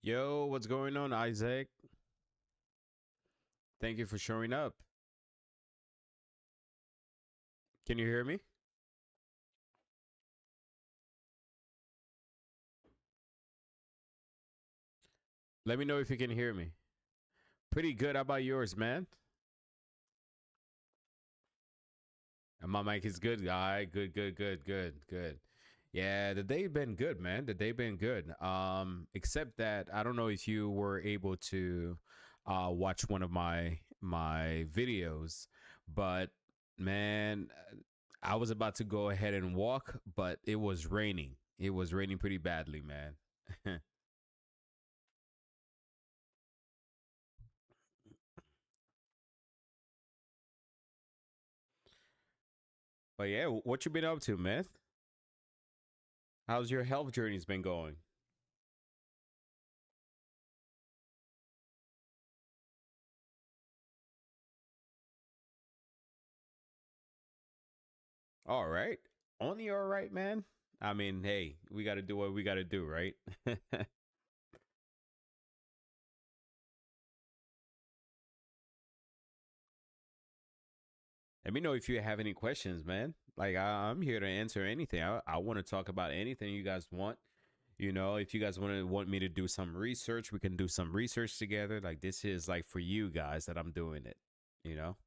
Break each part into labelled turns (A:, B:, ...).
A: Yo, what's going on, Isaac? Thank you for showing up. Can you hear me? Let me know if you can hear me. Pretty good. How about yours, man? And my mic is good. All right, good, good, good, good, good. Yeah, the day been good, man. The day been good. Except that I don't know if you were able to watch one of my videos, but man, I was about to go ahead and walk, but it was raining. It was raining pretty badly, man. But yeah, what you been up to, man? How's your health journey's been going? All right. Only all right, man. I mean, hey, we got to do what we got to do, right? Let me know if you have any questions, man. Like I'm here to answer anything. I want to talk about anything you guys want. You know, if you guys want me to do some research, we can do some research together. Like this is like for you guys that I'm doing it. You know.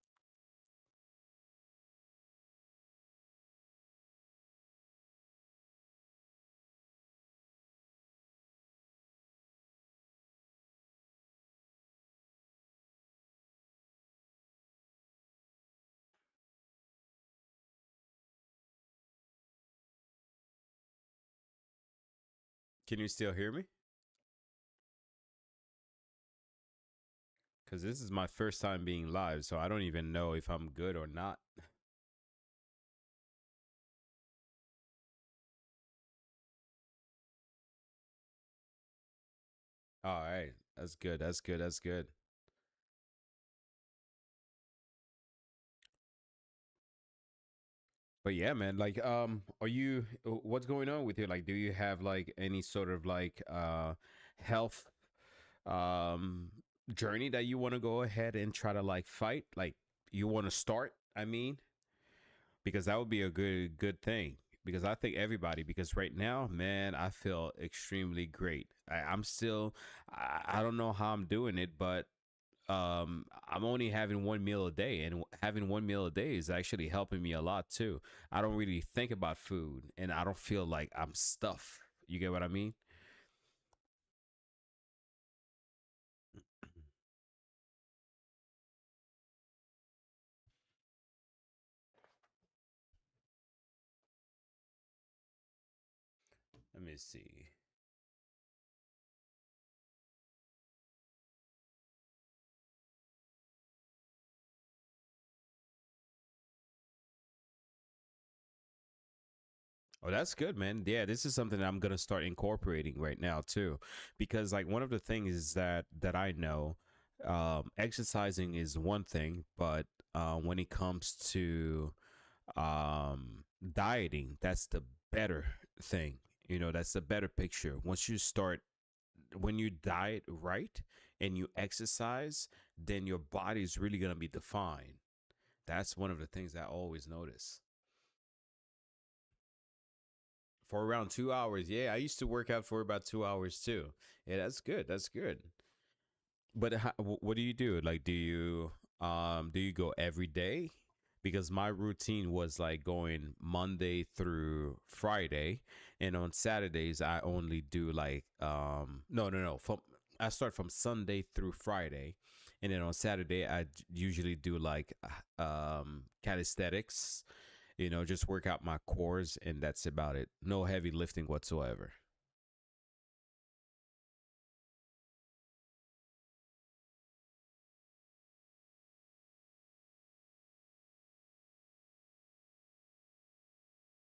A: Can you still hear me? Because this is my first time being live, so I don't even know if I'm good or not. All right, that's good. That's good. That's good. But yeah, man, like are you what's going on with you? Like do you have like any sort of like health um journey that you want to go ahead and try to like fight? Like you want to start, I mean, because that would be a good thing. Because I think everybody, because right now, man, I feel extremely great. I'm still I don't know how I'm doing it, but I'm only having one meal a day, and having one meal a day is actually helping me a lot too. I don't really think about food, and I don't feel like I'm stuffed. You get what I mean? Let me see. Oh, that's good, man. Yeah, this is something that I'm gonna start incorporating right now too, because like one of the things is that I know, exercising is one thing, but when it comes to dieting, that's the better thing. You know, that's the better picture. Once you start, when you diet right and you exercise, then your body's really gonna be defined. That's one of the things I always notice. For around 2 hours, yeah, I used to work out for about 2 hours too. Yeah, that's good. That's good. But what do you do? Like, do you go every day? because my routine was like going Monday through Friday, and on Saturdays I only do like no, from I start from Sunday through Friday, and then on Saturday usually do like calisthenics, just work out my cores, and that's about it. No heavy lifting whatsoever.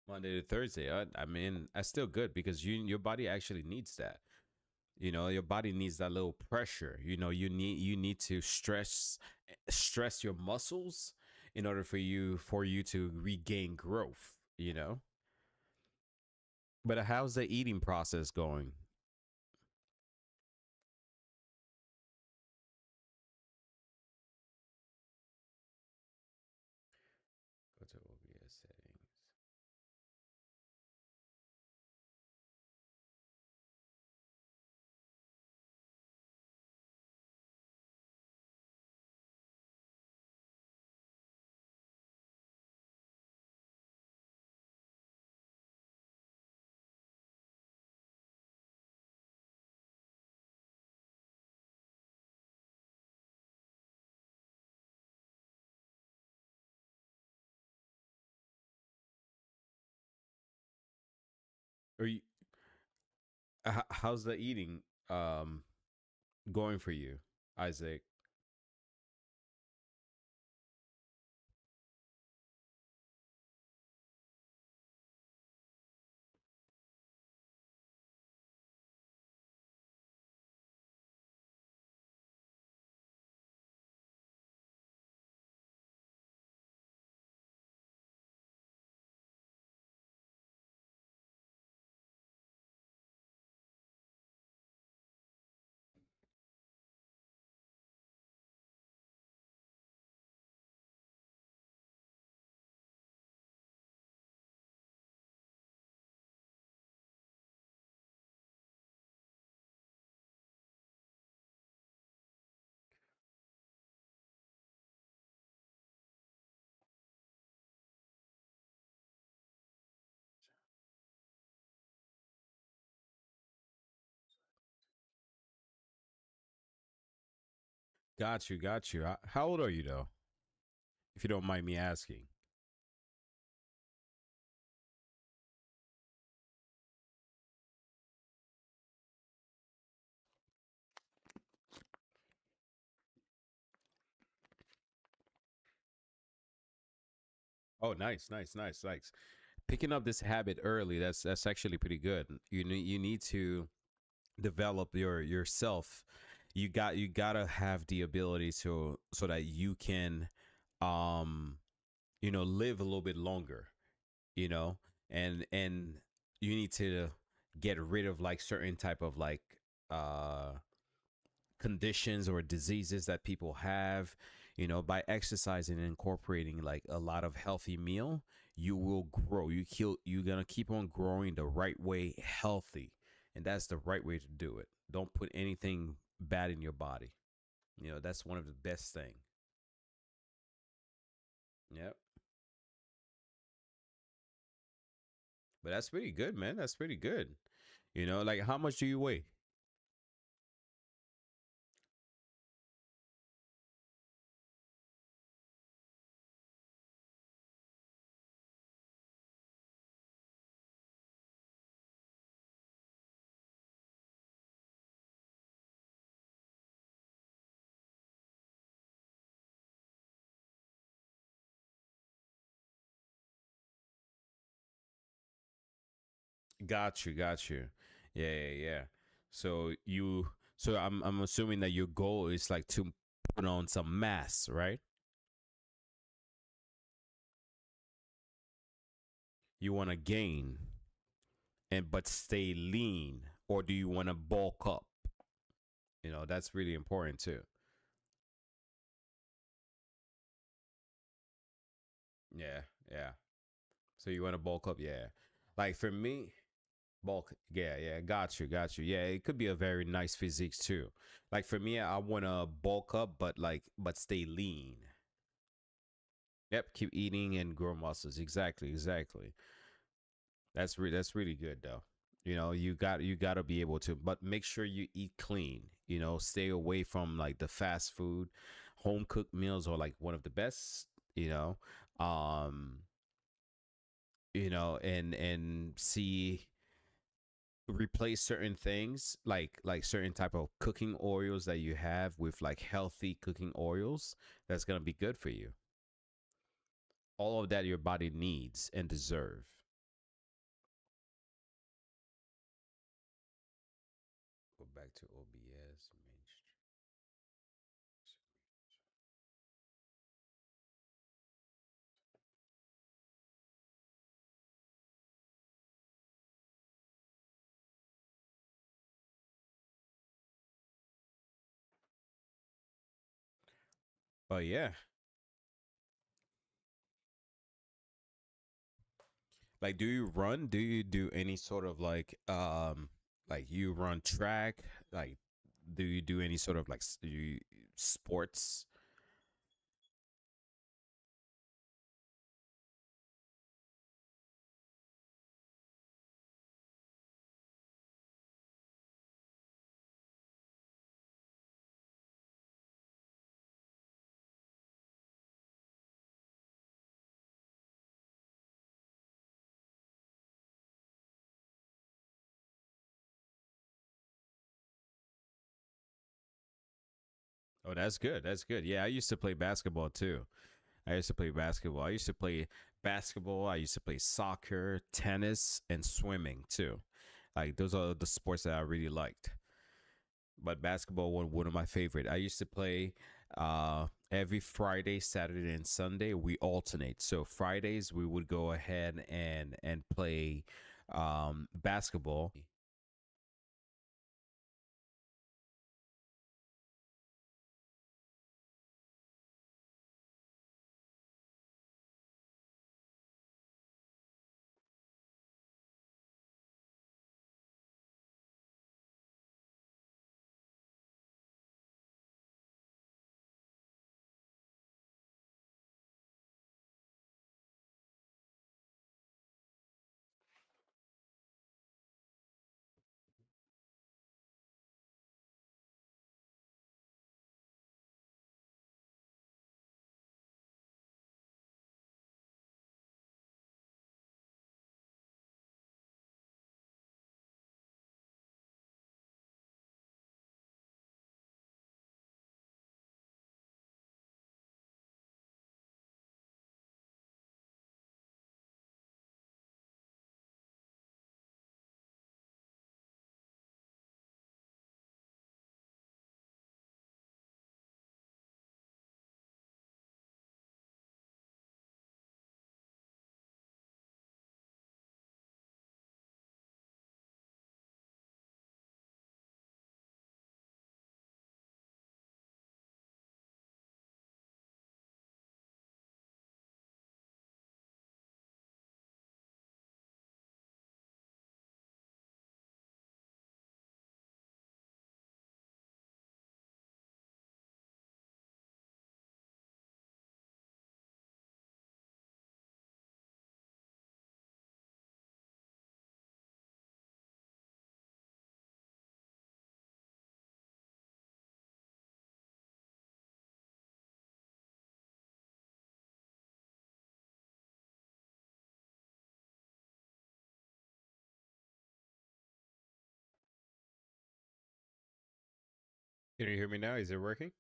A: Monday to Thursday. I mean, that's still good because your body actually needs that. Your body needs that little pressure. You need to stress your muscles in order for you to regain growth. But how's the eating process going? Go to OBS settings. Are you? How's the eating um going for you, Isaac? Got you, got you. How old are you though, if you don't mind me asking? Oh, nice, nice, nice, nice. Picking up this habit early, that's actually pretty good. You need to develop yourself. You gotta have the ability to so that you can um live a little bit longer, you know and you need to get rid of like certain type of like uh conditions or diseases that people have. By exercising and incorporating like a lot of healthy meal, you will grow. You're gonna keep on growing the right way, healthy, and that's the right way to do it. Don't put anything bad in your body. That's one of the best thing. Yep. But that's pretty good, man. That's pretty good. Like, how much do you weigh? Got you, got you. Yeah, yeah, yeah. So I'm assuming that your goal is like to put on some mass, right? You want to gain and but stay lean, or do you want to bulk up? That's really important too. Yeah, yeah. So you want to bulk up, yeah. Like for me, bulk, yeah, yeah. Got you, got you. Yeah, it could be a very nice physique too. Like for me, I want to bulk up, but stay lean. Yep, keep eating and grow muscles. Exactly, exactly. That's really good though. You know, you got to be able to, but make sure you eat clean. You know, stay away from like the fast food. Home cooked meals are like one of the best. You know, um, and see, replace certain things like certain type of cooking oils that you have with like healthy cooking oils that's gonna be good for you. All of that your body needs and deserve. Go back to OBS. But yeah, like, do you run? Do you do any sort of like you run track? Like, do you do any sort of like you sports? Oh, that's good. That's good. Yeah, I used to play basketball too. I used to play basketball. I used to play basketball. I used to play soccer, tennis, and swimming too. Like those are the sports that I really liked. But basketball was one of my favorite. I used to play every Friday, Saturday, and Sunday. We alternate. So Fridays we would go ahead and play basketball. Can you hear me now? Is it working?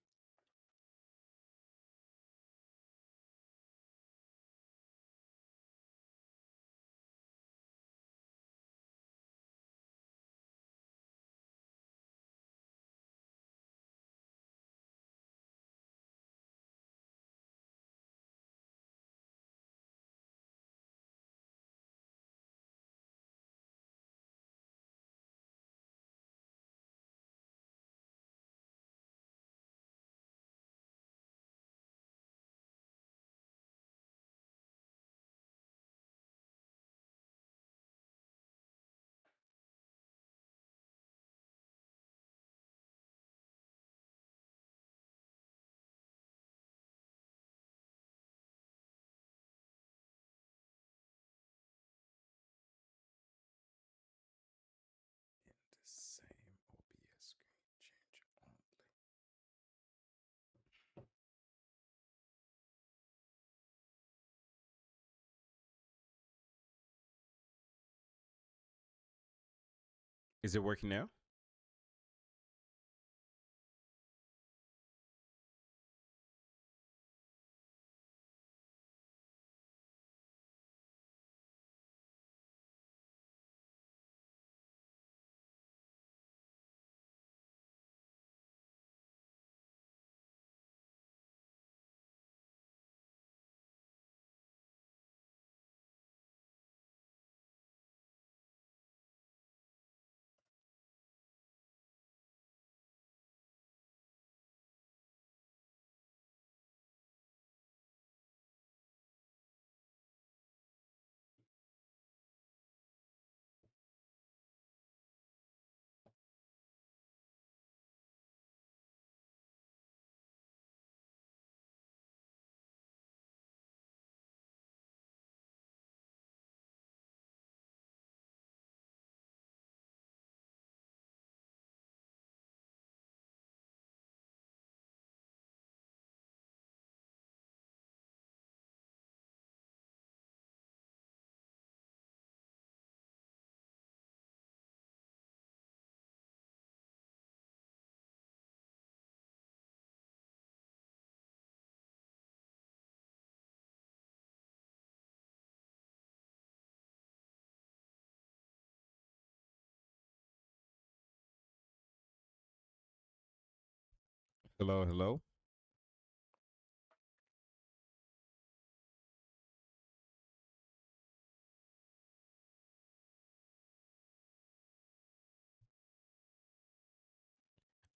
A: Is it working now? Hello, hello.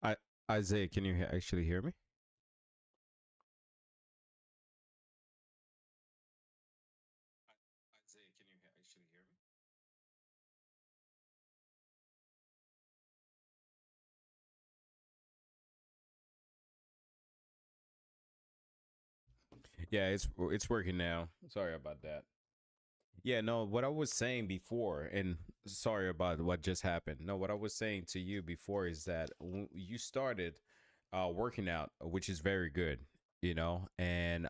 A: I Isaiah, can you actually hear me? Isaiah, can you actually hear me? Yeah, it's working now. Sorry about that. Yeah, no, what I was saying before, and sorry about what just happened. No, what I was saying to you before is that you started working out, which is very good, and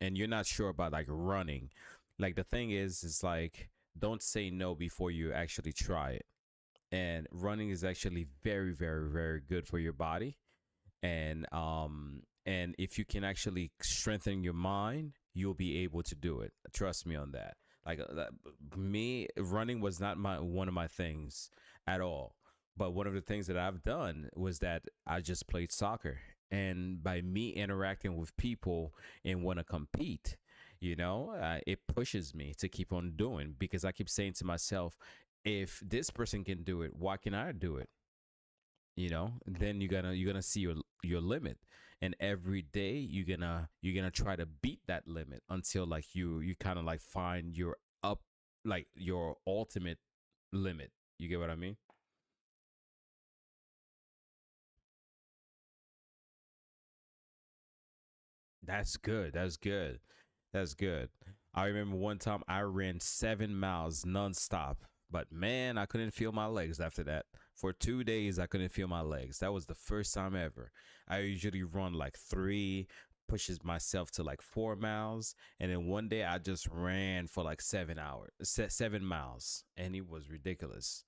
A: you're not sure about like running. Like the thing is like don't say no before you actually try it. And running is actually very, very, very good for your body, and if you can actually strengthen your mind, you'll be able to do it. Trust me on that. Like me, running was not my one of my things at all. But one of the things that I've done was that I just played soccer, and by me interacting with people and want to compete, it pushes me to keep on doing, because I keep saying to myself, if this person can do it, why can I do it? Then you're gonna see your limit, and every day you're gonna try to beat that limit until like you kind of like find your up, like your ultimate limit. You get what I mean? That's good. That's good. That's good. I remember one time I ran 7 miles nonstop, but man, I couldn't feel my legs after that. For 2 days, I couldn't feel my legs. That was the first time ever. I usually run like three, pushes myself to like 4 miles, and then one day I just ran for like 7 hours, 7 miles, and it was ridiculous.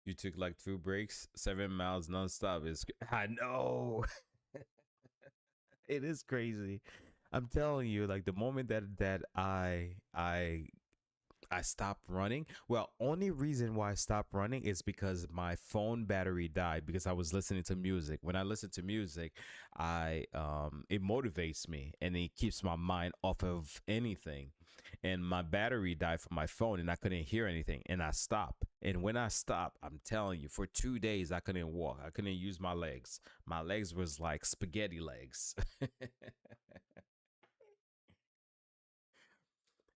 A: You took like 2 breaks, 7 miles nonstop. Is I know. It is crazy. I'm telling you, like the moment that I stopped running. Well, only reason why I stopped running is because my phone battery died because I was listening to music. When I listen to music, I it motivates me and it keeps my mind off of anything. And my battery died from my phone and I couldn't hear anything and I stopped. And when I stopped, I'm telling you, for 2 days I couldn't walk. I couldn't use my legs. My legs was like spaghetti legs.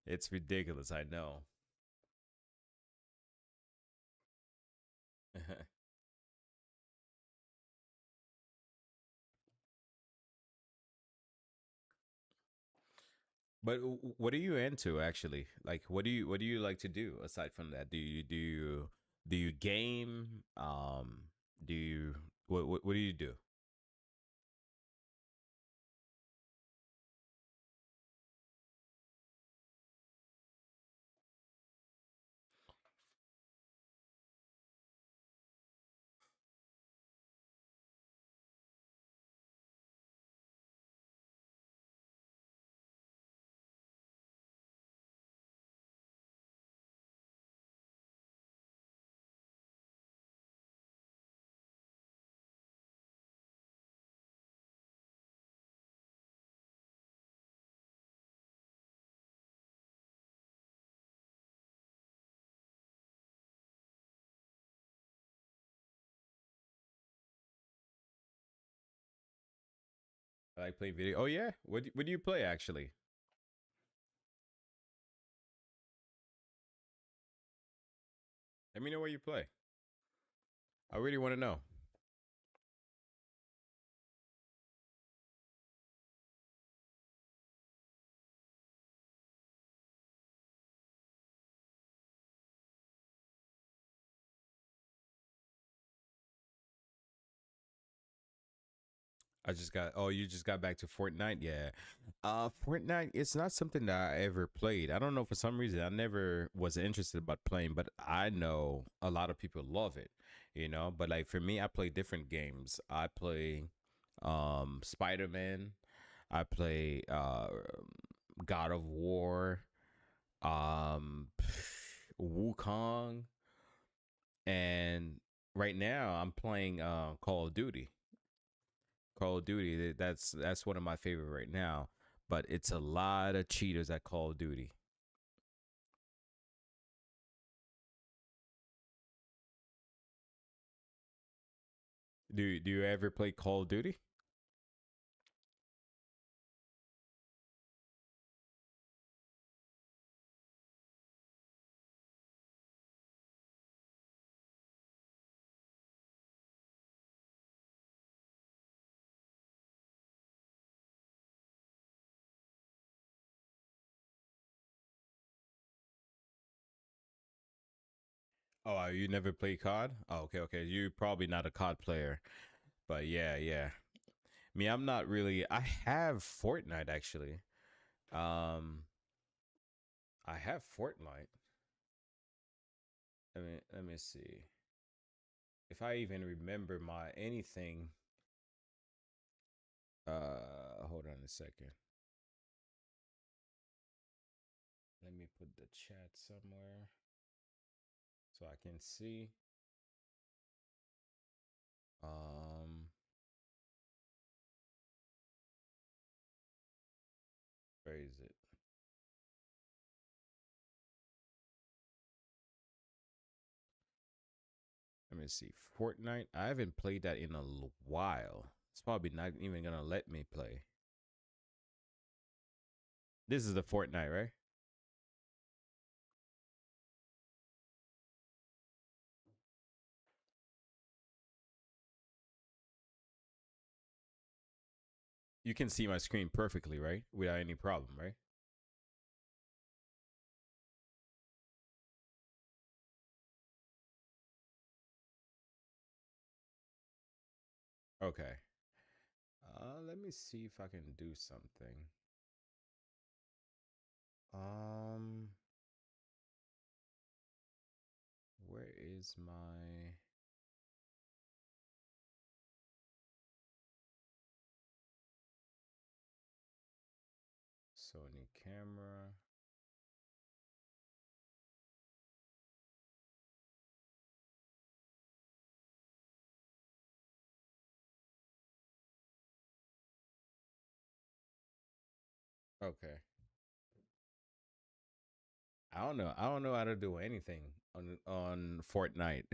A: It's ridiculous, I know. But what are you into actually? Like, what do you like to do aside from that? Do you game? Do you what do you do? I like playing video. Oh yeah, what do you play actually? Let me know what you play. I really want to know. I just got. Oh, you just got back to Fortnite. Yeah, Fortnite. It's not something that I ever played. I don't know, for some reason I never was interested about playing, but I know a lot of people love it. You know, but like for me, I play different games. I play Spider Man. I play God of War. Um, Wukong, and right now I'm playing Call of Duty. Call of Duty. That's one of my favorite right now. But it's a lot of cheaters at Call of Duty. Do you ever play Call of Duty? Oh, you never play COD? Oh, okay, okay. You're probably not a COD player, but yeah, yeah. Me, I'm not really. I have Fortnite actually. Um, I have Fortnite. Let me see if I even remember my anything. Hold on a second. Let me put the chat somewhere so I can see. Um, where is it? Let me see. Fortnite. I haven't played that in a while. It's probably not even gonna let me play. This is the Fortnite, right? You can see my screen perfectly, right? Without any problem, right? Okay. Let me see if I can do something. Um, where is my Sony camera? Okay. I don't know how to do anything on Fortnite.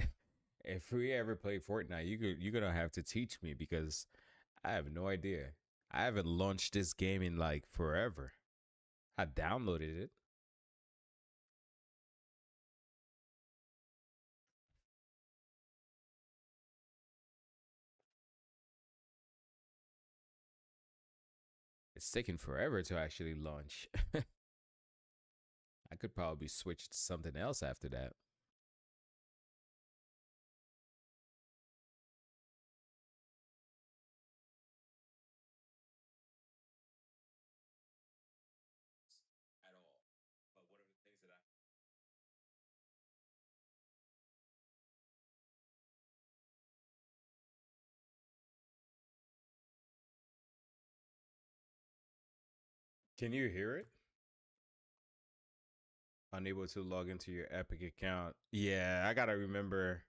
A: If we ever play Fortnite, you're gonna have to teach me because I have no idea. I haven't launched this game in like forever. I downloaded it. It's taking forever to actually launch. I could probably switch to something else after that. At all. But one of the things that I Can you hear it? Unable to log into your Epic account. Yeah, I gotta remember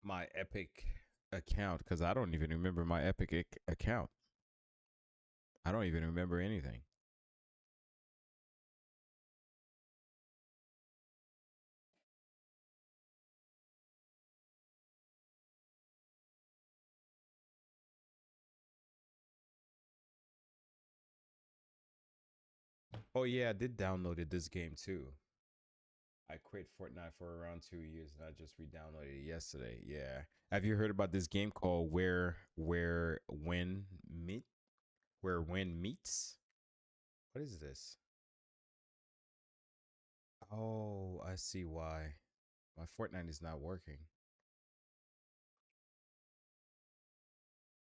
A: my Epic account because I don't even remember my Epic account. I don't even remember anything. Oh yeah, I did download this game too. I quit Fortnite for around 2 years and I just re-downloaded it yesterday. Yeah. Have you heard about this game called Where When Meet Where When Meets? What is this? Oh, I see why. My Fortnite is not working.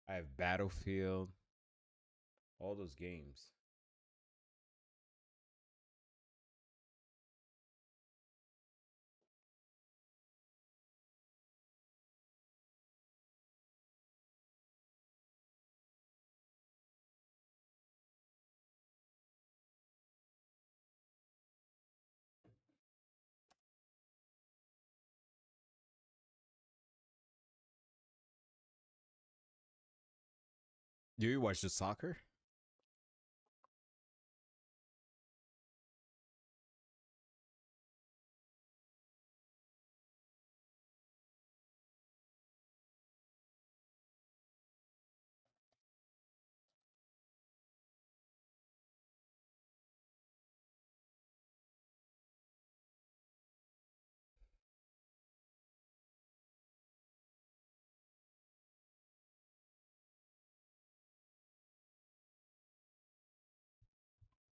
A: I have Battlefield, all those games. Do you watch the soccer?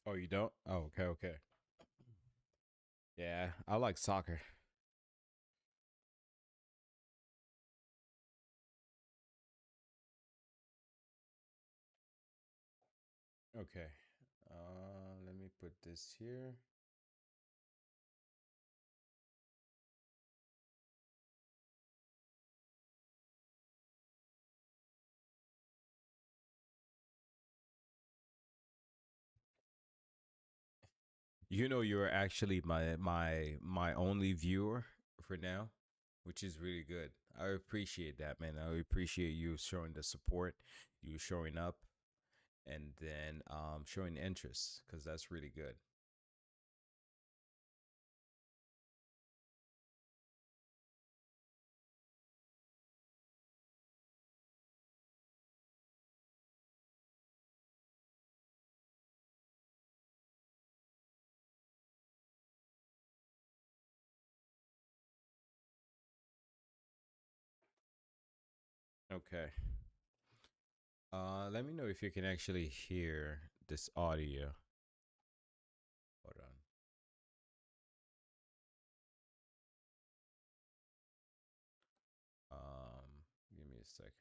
A: Oh, you don't? Oh, okay, okay. Yeah, I like soccer. Okay. Let me put this here. You know, you're actually my only viewer for now, which is really good. I appreciate that, man. I appreciate you showing the support, you showing up, and then showing interest because that's really good. Okay. Let me know if you can actually hear this audio. Hold on. Give me a sec.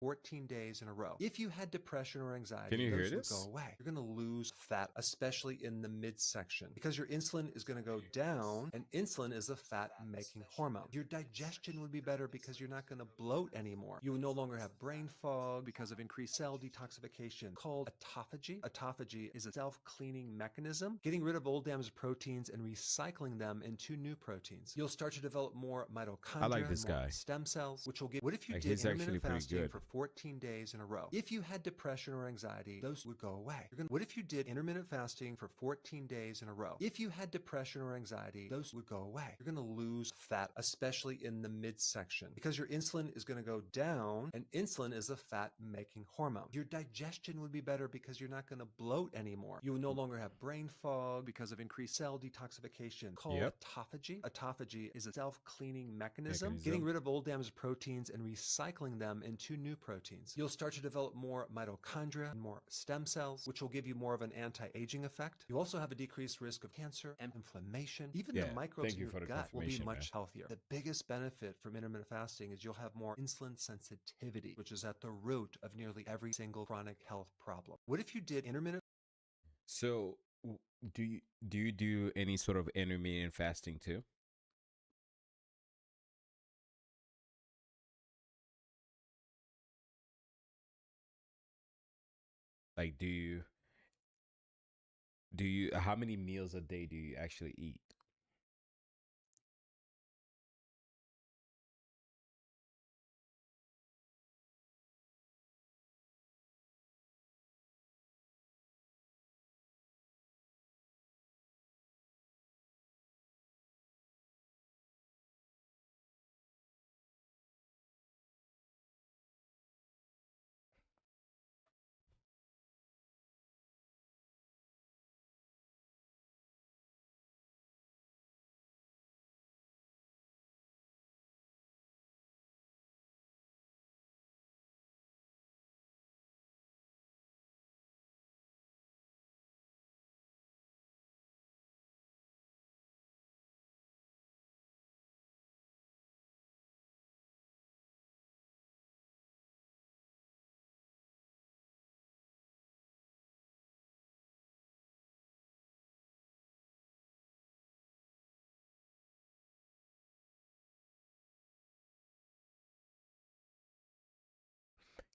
B: 14 days in a row. If you had depression or
A: Can
B: anxiety,
A: you hear
B: those would go
A: this?
B: away. You're going to lose fat, especially in the midsection, because your insulin is going to go down, and insulin is a fat making hormone. Your digestion would be better because you're not going to bloat anymore. You will no longer have brain fog because of increased cell detoxification called autophagy. Autophagy is a self-cleaning mechanism, getting rid of old damaged proteins and recycling them into new proteins. You'll start to develop more
A: I
B: mitochondria,
A: like this
B: more
A: guy.
B: stem cells, which will get. What if you
A: Like
B: did
A: he's actually
B: intermittent
A: pretty
B: fasting
A: good.
B: for 14 days in a row? If you had depression or anxiety, those would go away. What if you did intermittent fasting for 14 days in a row? If you had depression or anxiety, those would go away. You're going to lose lose fat, especially in the midsection, because your insulin is going to go down, and insulin is a fat making hormone. Your digestion would be better because you're not going to bloat anymore. You will no longer have brain fog because of increased cell detoxification called
A: Yep.
B: autophagy. Autophagy is a self-cleaning mechanism, getting rid of old damaged proteins and recycling them into new proteins. You'll start to develop more mitochondria and more stem cells, which will give you more of an anti-aging effect. You also have a decreased risk of cancer and inflammation. Even the
A: Yeah.
B: microbes
A: Thank
B: in
A: you
B: your
A: for the
B: gut will be
A: confirmation, man.
B: much healthier. The biggest benefit from intermittent fasting is you'll have more insulin sensitivity, which is at the root of nearly every single chronic health problem. What if you did intermittent?
A: So, do you do any sort of intermittent fasting too? Like, do you how many meals a day do you actually eat?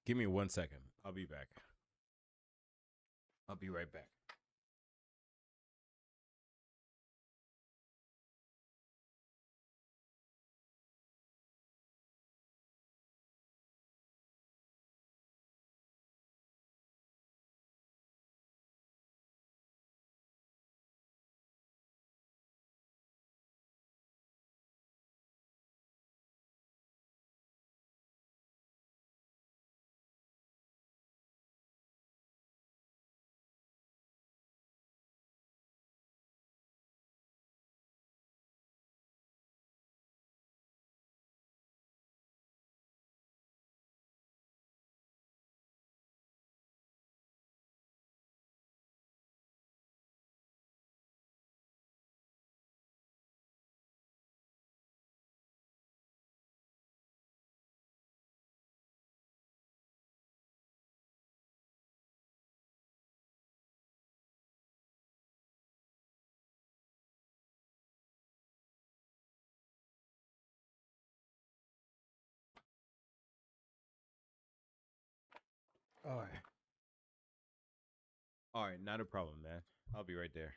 A: Give me 1 second. I'll be back. I'll be right back. All right. All right, not a problem, man. I'll be right there.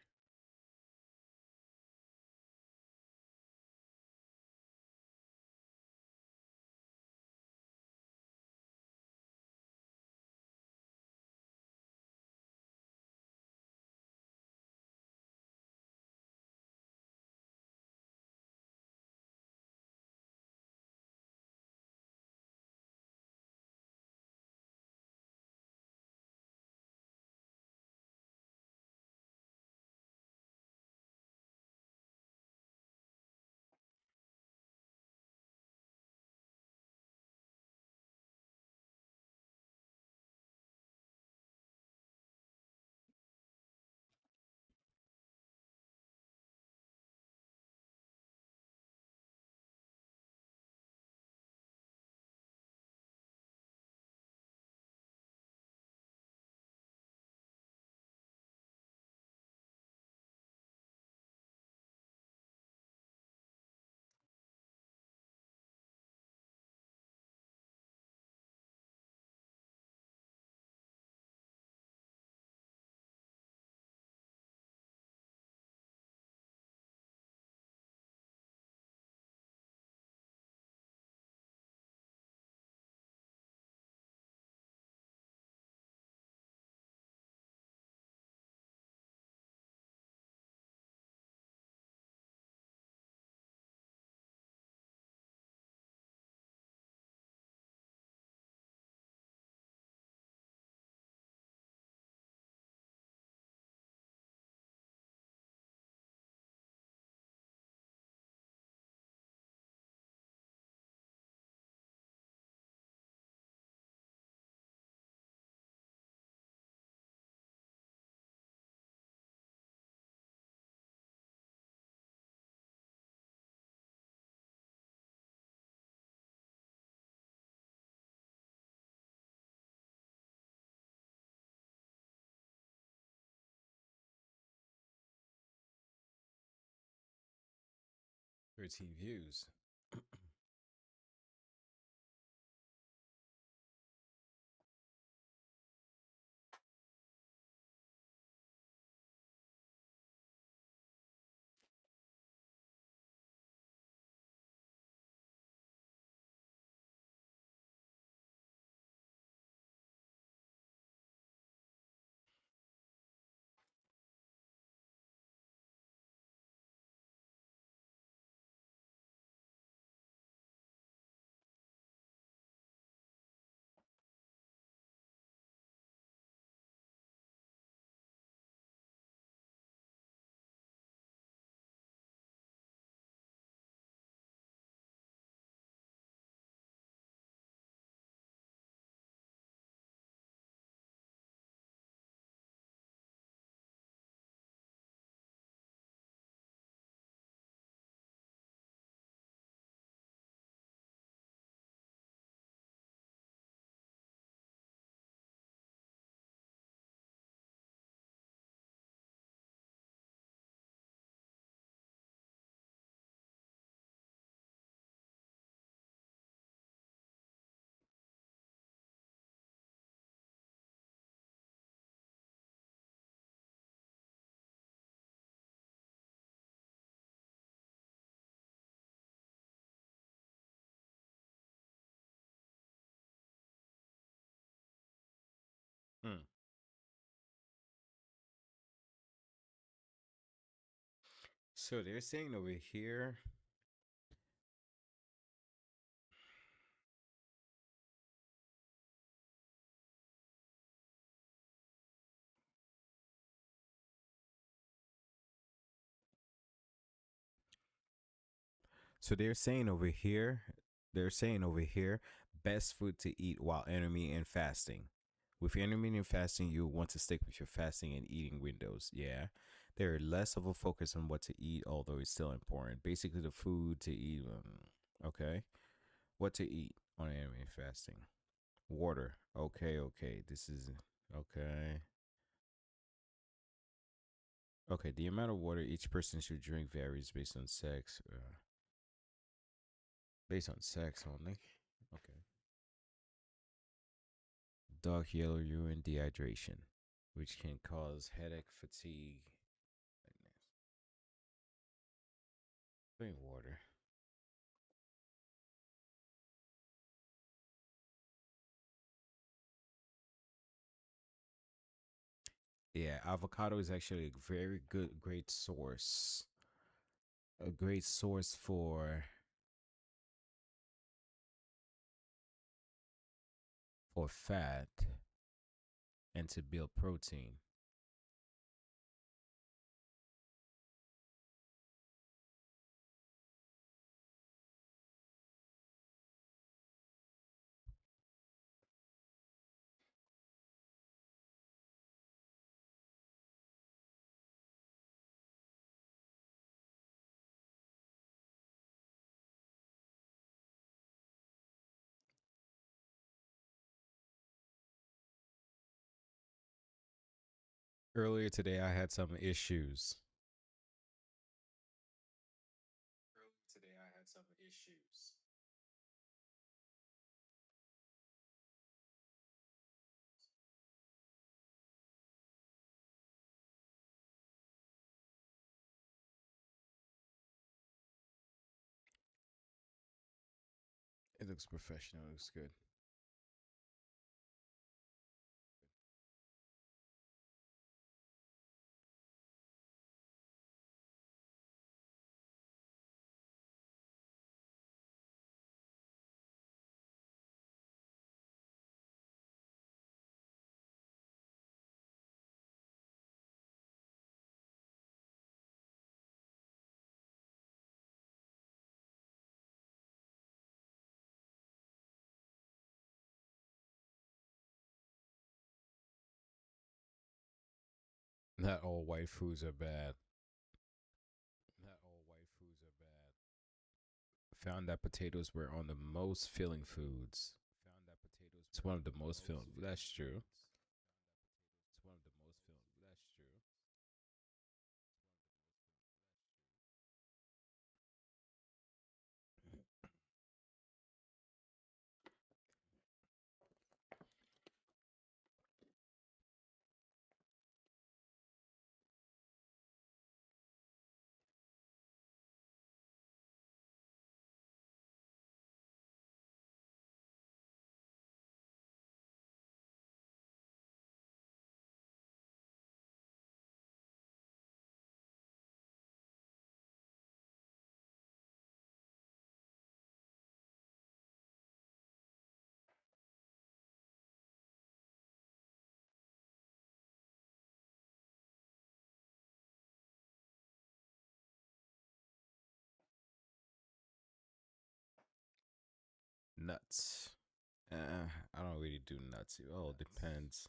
A: 13 views. Hmm. So they're saying over here. So they're saying over here. They're saying over here, best food to eat while intermittent fasting. With intermittent fasting, you want to stick with your fasting and eating windows. Yeah. There are less of a focus on what to eat, although it's still important. Basically, the food to eat. Okay. What to eat on intermittent fasting? Water. Okay, okay. This is okay. Okay, the amount of water each person should drink varies based on sex. Based on sex only. Okay. Dark yellow urine dehydration, which can cause headache, fatigue. Drink water. Yeah, avocado is actually a very good, great source. A great source for fat and to build protein. Earlier today, I had some issues. Earlier today, I had some issues. It looks professional. It looks good. Not all white foods are bad. Not all white foods are bad. Found that potatoes were on the most filling foods. Found that potatoes. It's one of the most filling. That's true. It's one of the most filling. That's true. Nuts. I don't really do nuts. It all depends.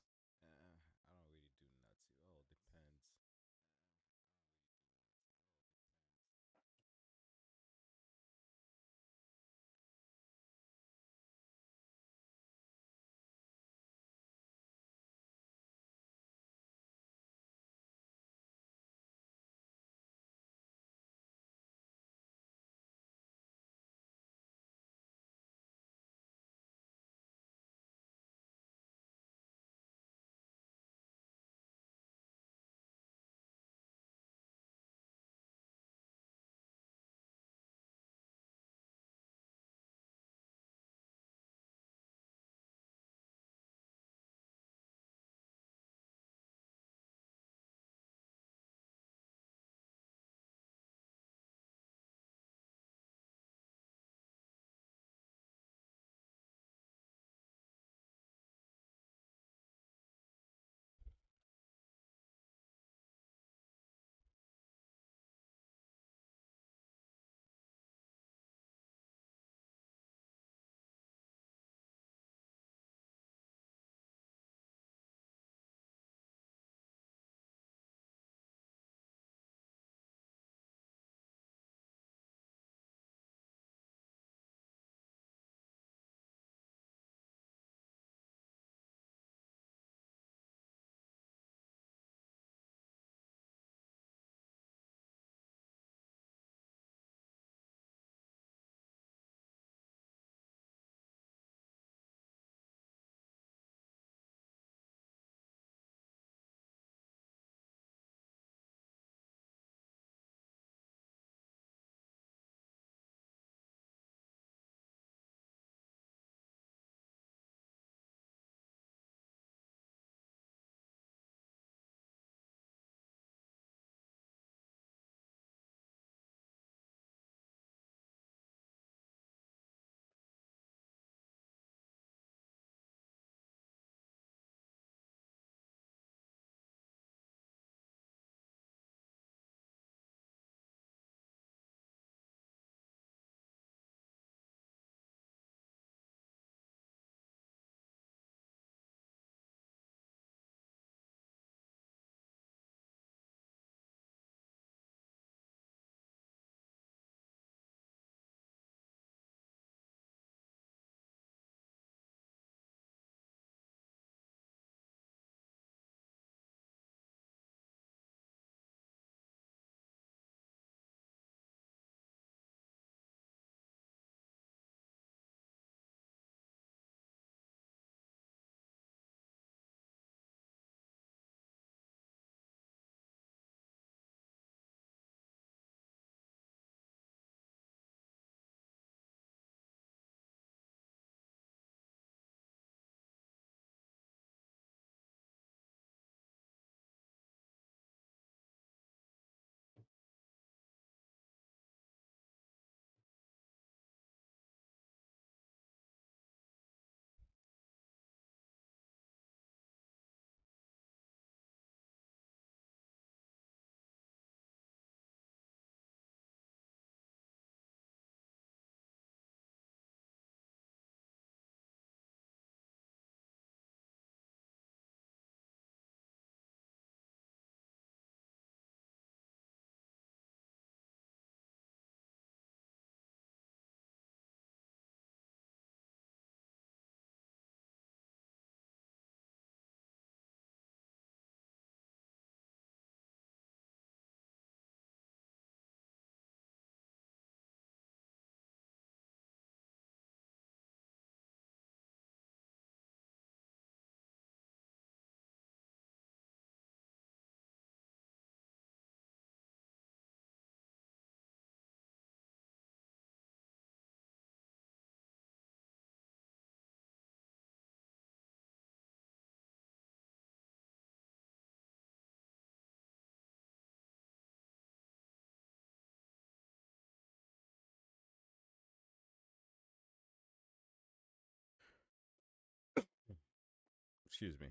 A: Excuse me.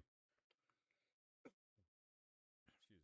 A: Excuse me.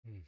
A: Mm.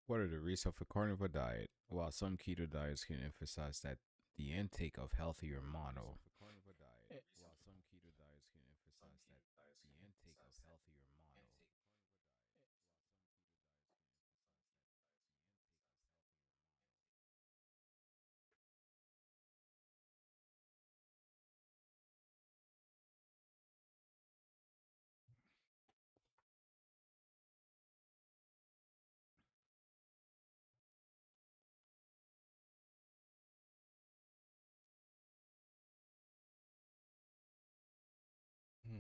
A: What are the risks of a carnivore diet? While some keto diets can emphasize that the intake of healthier mono. Hmm.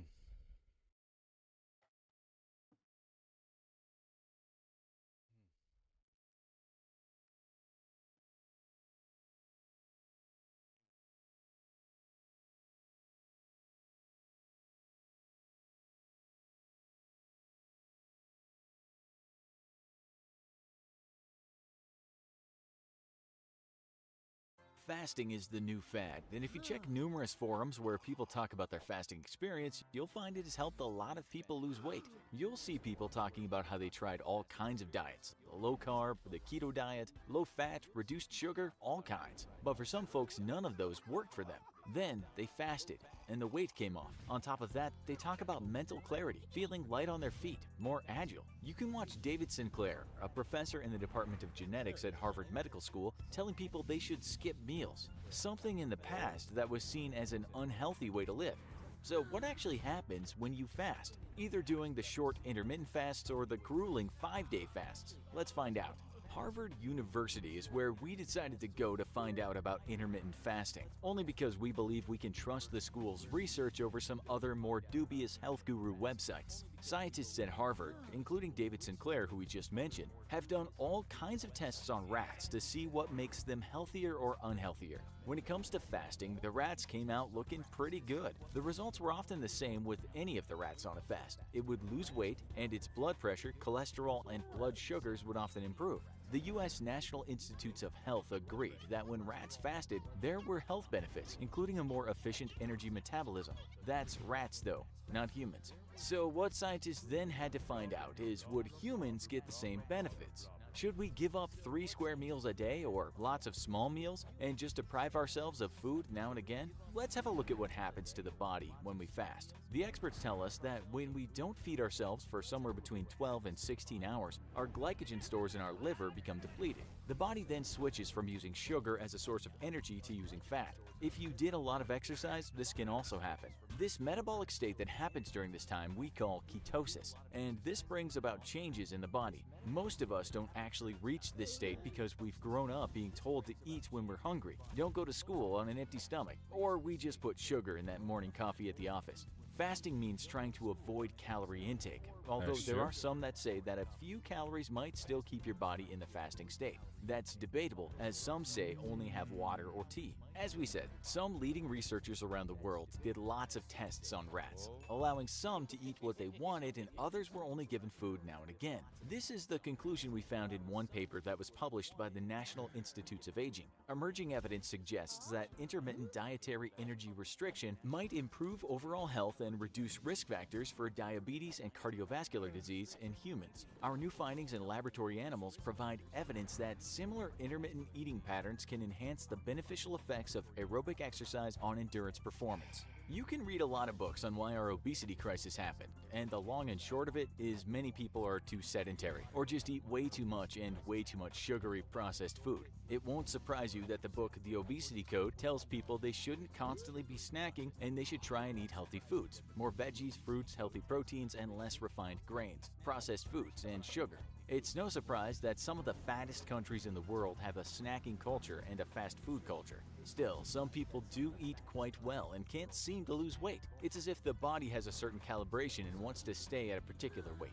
C: Fasting is the new fad, and if you check numerous forums where people talk about their fasting experience, you'll find it has helped a lot of people lose weight. You'll see people talking about how they tried all kinds of diets, the low carb, the keto diet, low fat, reduced sugar, all kinds. But for some folks, none of those worked for them. Then they fasted, and the weight came off. On top of that, they talk about mental clarity, feeling light on their feet, more agile. You can watch David Sinclair, a professor in the Department of Genetics at Harvard Medical School, telling people they should skip meals, something in the past that was seen as an unhealthy way to live. So what actually happens when you fast? Either doing the short intermittent fasts or the grueling 5-day fasts? Let's find out. Harvard University is where we decided to go to find out about intermittent fasting, only because we believe we can trust the school's research over some other more dubious health guru websites. Scientists at Harvard, including David Sinclair, who we just mentioned, have done all kinds of tests on rats to see what makes them healthier or unhealthier. When it comes to fasting, the rats came out looking pretty good. The results were often the same with any of the rats on a fast. It would lose weight, and its blood pressure, cholesterol, and blood sugars would often improve. The U.S. National Institutes of Health agreed that when rats fasted, there were health benefits, including a more efficient energy metabolism. That's rats though, not humans. So what scientists then had to find out is, would humans get the same benefits? Should we give up 3 square meals a day or lots of small meals and just deprive ourselves of food now and again? Let's have a look at what happens to the body when we fast. The experts tell us that when we don't feed ourselves for somewhere between 12 and 16 hours, our glycogen stores in our liver become depleted. The body then switches from using sugar as a source of energy to using fat. If you did a lot of exercise, this can also happen. This metabolic state that happens during this time we call ketosis, and this brings about changes in the body. Most of us don't actually reach this state because we've grown up being told to eat when we're hungry, don't go to school on an empty stomach, or we just put sugar in that morning coffee at the office. Fasting means trying to avoid calorie intake, although there are some that say that a few calories might still keep your body in the fasting state. That's debatable, as some say only have water or tea. As we said, some leading researchers around the world did lots of tests on rats, allowing some to eat what they wanted and others were only given food now and again. This is the conclusion we found in one paper that was published by the National Institutes of Aging. Emerging evidence suggests that intermittent dietary energy restriction might improve overall health and reduce risk factors for diabetes and cardiovascular disease in humans. Our new findings in laboratory animals provide evidence that similar intermittent eating patterns can enhance the beneficial effects of aerobic exercise on endurance performance. You can read a lot of books on why our obesity crisis happened, and the long and short of it is many people are too sedentary or just eat way too much and way too much sugary processed food. It won't surprise you that the book The Obesity Code tells people they shouldn't constantly be snacking and they should try and eat healthy foods, more veggies, fruits, healthy proteins, and less refined grains, processed foods, and sugar. It's no surprise that some of the fattest countries in the world have a snacking culture and a fast food culture. Still, some people do eat quite well and can't seem to lose weight. It's as if the body has a certain calibration and wants to stay at a particular weight.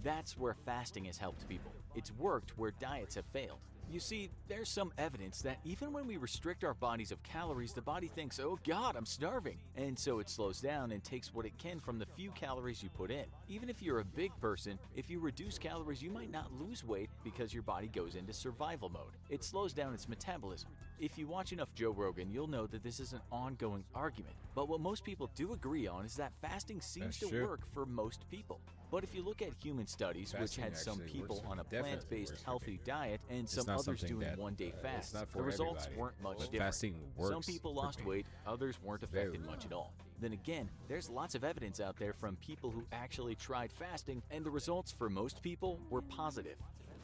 C: That's where fasting has helped people. It's worked where diets have failed. You see, there's some evidence that even when we restrict our bodies of calories, the body thinks, oh God, I'm starving. And so it slows down and takes what it can from the few calories you put in. Even if you're a big person, if you reduce calories, you might not lose weight because your body goes into survival mode. It slows down its metabolism. If you watch enough Joe Rogan, you'll know that this is an ongoing argument. But what most people do agree on is that fasting seems to work for most people. But if you look at human studies, which had some people on a plant-based healthy diet and some others doing one-day fasts, the results weren't much different.
A: Fasting works.
C: Some people lost weight, others weren't affected much at all. Then again, there's lots of evidence out there from people who actually tried fasting, and the results for most people were positive.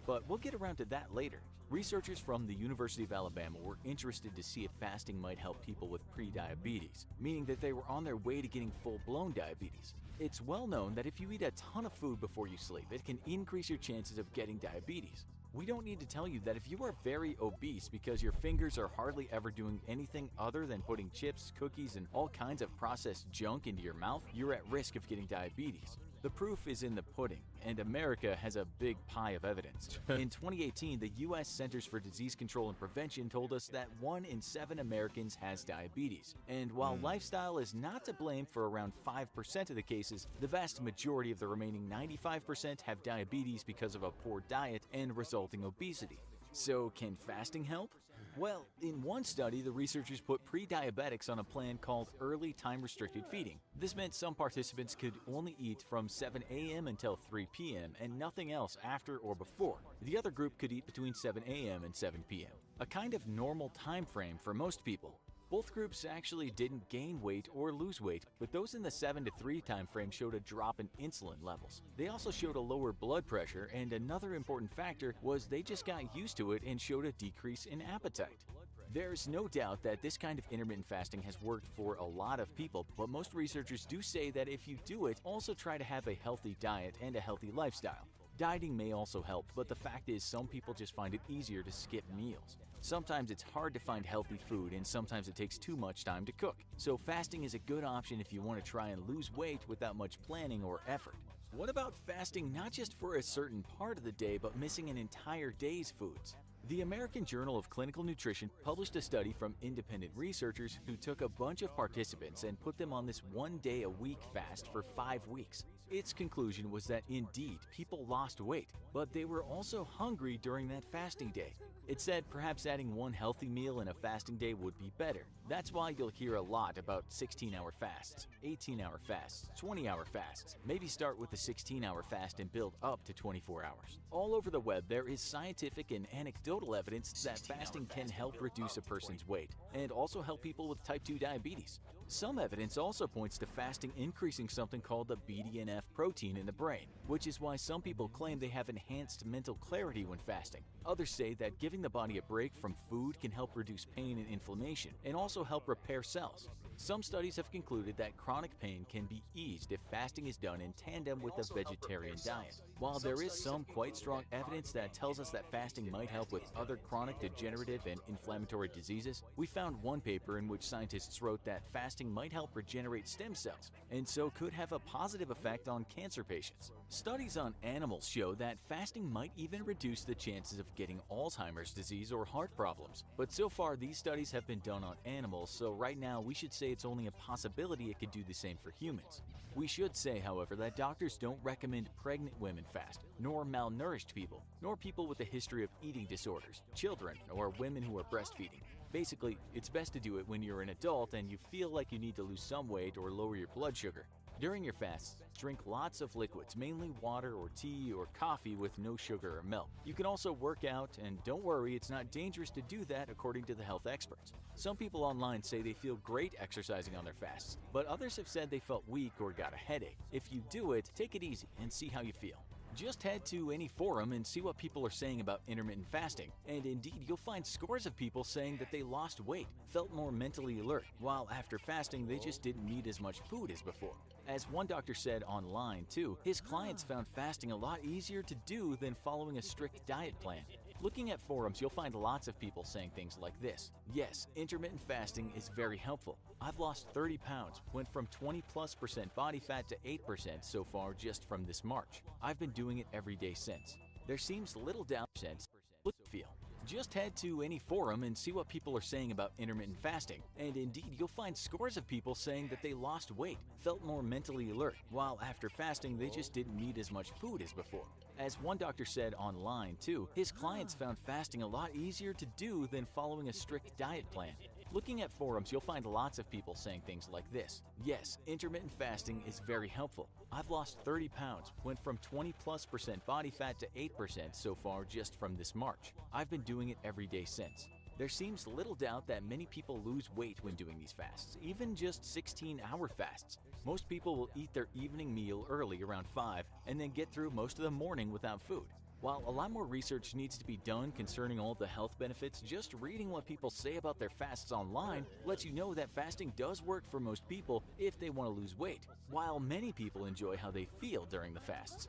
C: But we'll get around to that later. Researchers from the University of Alabama were interested to see if fasting might help people with pre-diabetes, meaning that they were on their way to getting full-blown diabetes. It's well known that if you eat a ton of food before you sleep, it can increase your chances of getting diabetes. We don't need to tell you that if you are very obese because your fingers are hardly ever doing anything other than putting chips, cookies, and all kinds of processed junk into your mouth, you're at risk of getting diabetes. The proof is in the pudding, and America has a big pie of evidence. In 2018, the U.S. Centers for Disease Control and Prevention told us that 1 in 7 Americans has diabetes. And while lifestyle is not to blame for around 5% of the cases, the vast majority of the remaining 95% have diabetes because of a poor diet and resulting obesity. So can fasting help? Well, in one study, the researchers put pre-diabetics on a plan called early time-restricted feeding. This meant some participants could only eat from 7 a.m. until 3 p.m. and nothing else after or before. The other group could eat between 7 a.m. and 7 p.m., a kind of normal time frame for most people. Both groups actually didn't gain weight or lose weight, but those in the 7 to 3 time frame showed a drop in insulin levels. They also showed a lower blood pressure, and another important factor was they just got used to it and showed a decrease in appetite. There's no doubt that this kind of intermittent fasting has worked for a lot of people, but most researchers do say that if you do it, also try to have a healthy diet and a healthy lifestyle. Dieting may also help, but the fact is some people just find it easier to skip meals. Sometimes it's hard to find healthy food, and sometimes it takes too much time to cook. So fasting is a good option if you want to try and lose weight without much planning or effort. What about fasting not just for a certain part of the day, but missing an entire day's foods? The American Journal of Clinical Nutrition published a study from independent researchers who took a bunch of participants and put them on this 1 day a week fast for 5 weeks. Its conclusion was that indeed people lost weight, but they were also hungry during that fasting day. It said perhaps adding one healthy meal in a fasting day would be better. That's why you'll hear a lot about 16-hour fasts, 18-hour fasts, 20-hour fasts. Maybe start with the 16-hour fast and build up to 24 hours. All over the web, there is scientific and anecdotal evidence that fasting can help reduce a person's weight and also help people with type 2 diabetes. Some evidence also points to fasting increasing something called the BDNF protein in the brain, which is why some people claim they have enhanced mental clarity when fasting. Others say that giving the body a break from food can help reduce pain and inflammation and also help repair cells. Some studies have concluded that chronic pain can be eased if fasting is done in tandem with a vegetarian diet. While there is some quite strong evidence that tells us that fasting might help with other chronic degenerative and inflammatory diseases, we found one paper in which scientists wrote that fasting might help regenerate stem cells and so could have a positive effect on cancer patients. Studies on animals show that fasting might even reduce the chances of getting Alzheimer's disease or heart problems. But so far, these studies have been done on animals, so right now we should say it's only a possibility it could do the same for humans. We should say, however, that doctors don't recommend pregnant women fast, nor malnourished people, nor people with a history of eating disorders, children, or women who are breastfeeding. Basically, it's best to do it when you're an adult and you feel like you need to lose some weight or lower your blood sugar. During your fasts, drink lots of liquids, mainly water or tea or coffee with no sugar or milk. You can also work out, and don't worry, it's not dangerous to do that according to the health experts. Some people online say they feel great exercising on their fasts, but others have said they felt weak or got a headache. If you do it, take it easy and see how you feel. Just head to any forum and see what people are saying about intermittent fasting, and indeed you'll find scores of people saying that they lost weight, felt more mentally alert, while after fasting they just didn't need as much food as before. As one doctor said online too, his clients found fasting a lot easier to do than following a strict diet plan. Looking at forums, you'll find lots of people saying things like this. Yes, intermittent fasting is very helpful. I've lost 30 pounds, went from 20+% body fat to 8% so far just from this March. I've been doing it every day since. There seems little doubt since look feel. Just head to any forum and see what people are saying about intermittent fasting, and indeed you'll find scores of people saying that they lost weight, felt more mentally alert, while after fasting they just didn't need as much food as before. As one doctor said online too, his clients found fasting a lot easier to do than following a strict diet plan. Looking at forums, you'll find lots of people saying things like this. Yes, intermittent fasting is very helpful. I've lost 30 pounds, went from 20+% body fat to 8% so far just from this March. I've been doing it every day since. There seems little doubt that many people lose weight when doing these fasts, even just 16-hour fasts. Most people will eat their evening meal early around 5 and then get through most of the morning without food. While a lot more research needs to be done concerning all the health benefits, just reading what people say about their fasts online lets you know that fasting does work for most people if they want to lose weight, while many people enjoy how they feel during the fasts.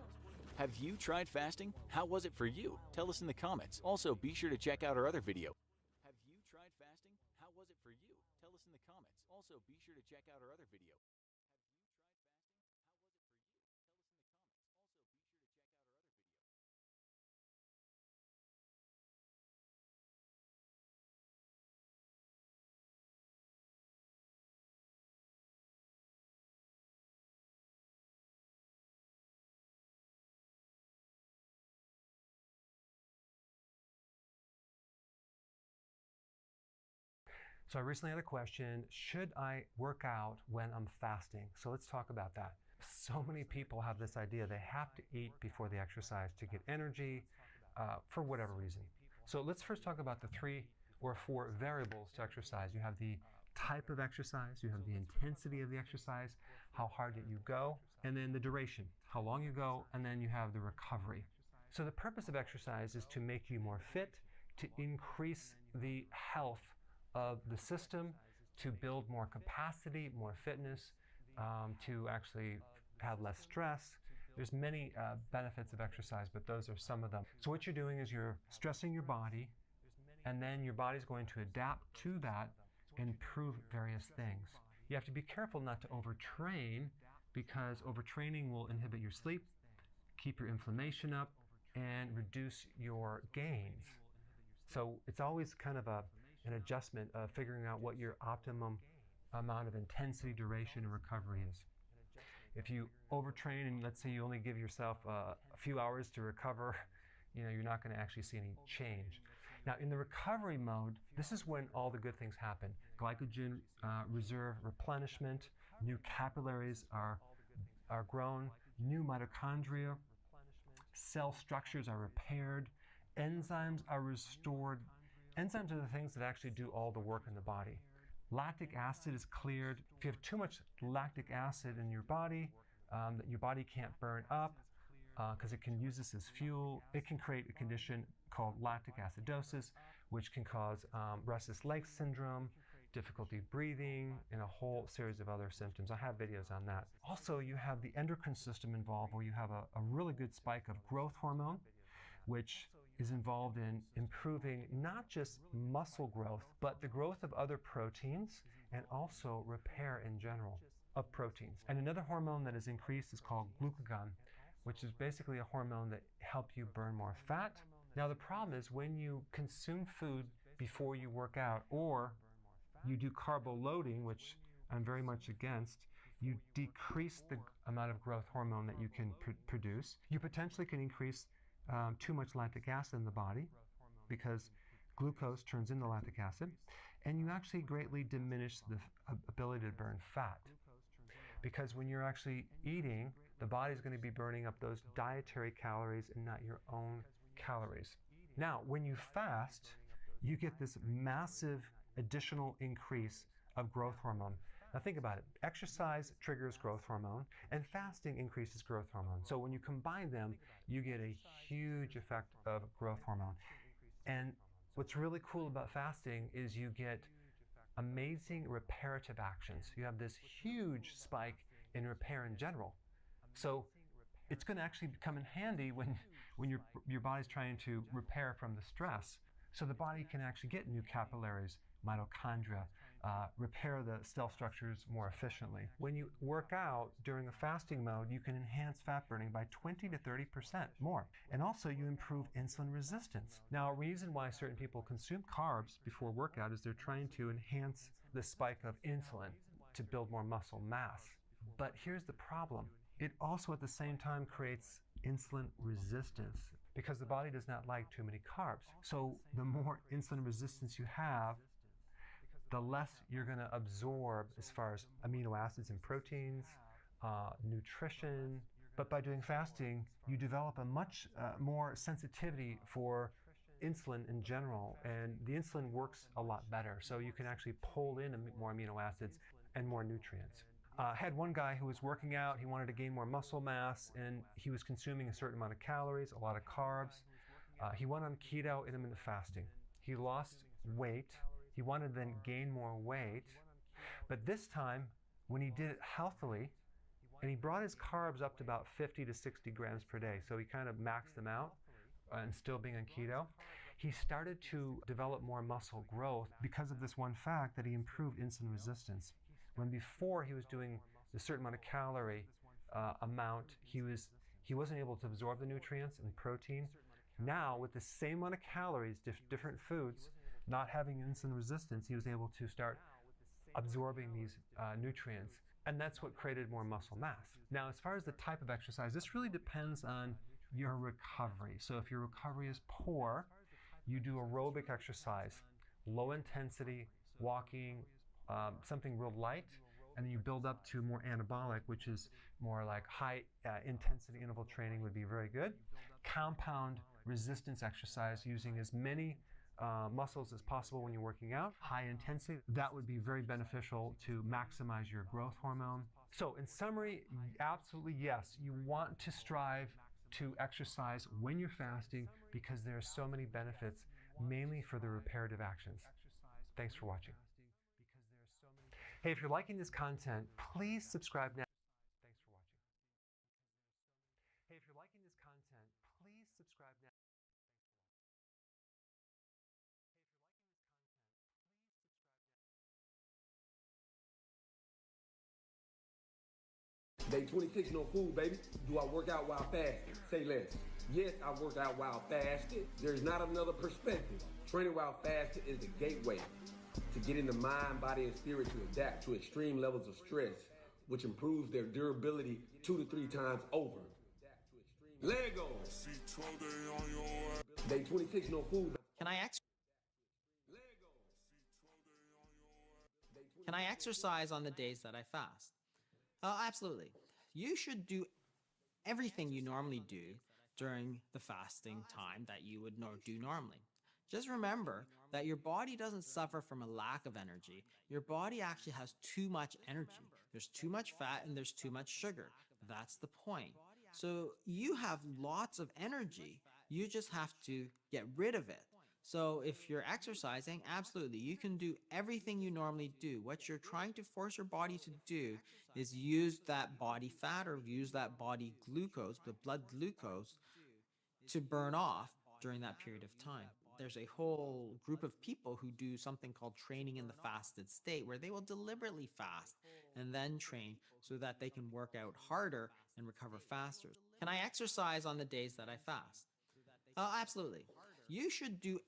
C: Have you tried fasting? How was it for you? Tell us in the comments. Also, be sure to check out our other video. Have you tried fasting? How was it for you? Tell us in the comments. Also, be sure to check out our other video.
B: So I recently had a question, should I work out when I'm fasting? So let's talk about that. So many people have this idea they have to eat before they exercise to get energy for whatever reason. So let's first talk about the 3 or 4 variables to exercise. You have the type of exercise, you have the intensity of the exercise, how hard did you go, and then the duration, how long you go, and then you have the recovery. So the purpose of exercise is to make you more fit, to increase the health of the system, to build more capacity, more fitness, to actually have less stress. There's many benefits of exercise, but those are some of them. So what you're doing is you're stressing your body, and then your body's going to adapt to that and improve various things. You have to be careful not to overtrain, because overtraining will inhibit your sleep, keep your inflammation up, and reduce your gains. So it's always kind of an adjustment of figuring out what your optimum amount of intensity, duration, and recovery is. If you overtrain and let's say you only give yourself a few hours to recover, you're not going to actually see any change. Now in the recovery mode, this is when all the good things happen. Glycogen reserve replenishment, new capillaries are grown, new mitochondria, cell structures are repaired, enzymes are restored. Enzymes are the things that actually do all the work in the body. Lactic acid is cleared. If you have too much lactic acid in your body that your body can't burn up because it can use this as fuel, it can create a condition called lactic acidosis, which can cause restless leg syndrome, difficulty breathing, and a whole series of other symptoms. I have videos on that. Also, you have the endocrine system involved, where you have a really good spike of growth hormone, which is involved in improving not just muscle growth, but the growth of other proteins and also repair in general of proteins. And another hormone that is increased is called glucagon, which is basically a hormone that helps you burn more fat. Now the problem is when you consume food before you work out, or you do carbo loading, which I'm very much against, you decrease the amount of growth hormone that you can produce. You potentially can increase too much lactic acid in the body, because glucose turns into lactic acid, and you actually greatly diminish the ability to burn fat. because when you're actually eating, the body's going to be burning up those dietary calories and not your own calories. Now, when you fast, you get this massive additional increase of growth hormone. Now think about it. Exercise triggers growth hormone and fasting increases growth hormone. So when you combine them, you get a huge effect of growth hormone. And what's really cool about fasting is you get amazing reparative actions. You have this huge spike in repair in general. So it's going to actually come in handy when your body's trying to repair from the stress. So the body can actually get new capillaries, mitochondria, repair the cell structures more efficiently. When you work out during a fasting mode, you can enhance fat burning by 20 to 30% more. And also you improve insulin resistance. Now, a reason why certain people consume carbs before workout is they're trying to enhance the spike of insulin to build more muscle mass. But here's the problem. It also at the same time creates insulin resistance because the body does not like too many carbs. So the more insulin resistance you have, the less you're going to absorb as far as amino acids and proteins, nutrition. But by doing fasting, you develop a much more sensitivity for insulin in general, and the insulin works a lot better. So you can actually pull in more amino acids and more nutrients. I had one guy who was working out, he wanted to gain more muscle mass, and he was consuming a certain amount of calories, a lot of carbs. He went on keto, intermittent fasting. He lost weight. He wanted to then gain more weight. But this time, when he did it healthily, and he brought his carbs up to about 50 to 60 grams per day, so he kind of maxed them out and still being on keto, he started to develop more muscle growth because of this one fact that he improved insulin resistance. When before he was doing a certain amount of calorie amount, he wasn't able to absorb the nutrients and protein. Now, with the same amount of calories, different foods, not having insulin resistance, he was able to start absorbing these nutrients. And that's what created more muscle mass. Now, as far as the type of exercise, this really depends on your recovery. So if your recovery is poor, you do aerobic exercise, low intensity, walking, something real light, and then you build up to more anabolic, which is more like high intensity interval training would be very good. Compound resistance exercise using as many muscles as possible when you're working out, high intensity, that would be very beneficial to maximize your growth hormone. So in summary, absolutely yes, you want to strive to exercise when you're fasting because there are so many benefits, mainly for the reparative actions. Thanks for watching. Hey, if you're liking this content, please subscribe now. Thanks for watching. Hey, if you're liking this content, please subscribe now.
D: Day 26, no food, baby. Do I work out while fasting? Say less. Yes, I work out while fasting. There's not another perspective. Training while fasting is the gateway to getting the mind, body, and spirit to adapt to extreme levels of stress, which improves their durability 2 to 3 times over. Legos. Day 26, no food.
E: Can I exercise on the days that I fast? Absolutely. You should do everything you normally do during the fasting time that you would do normally. Just remember that your body doesn't suffer from a lack of energy. Your body actually has too much energy. There's too much fat and there's too much sugar. That's the point. So you have lots of energy. You just have to get rid of it. So if you're exercising, absolutely, you can do everything you normally do. What you're trying to force your body to do is use that body fat or use that body glucose, the blood glucose, to burn off during that period of time. There's a whole group of people who do something called training in the fasted state, where they will deliberately fast and then train so that they can work out harder and recover faster. Can I exercise on the days that I fast? Absolutely. You should do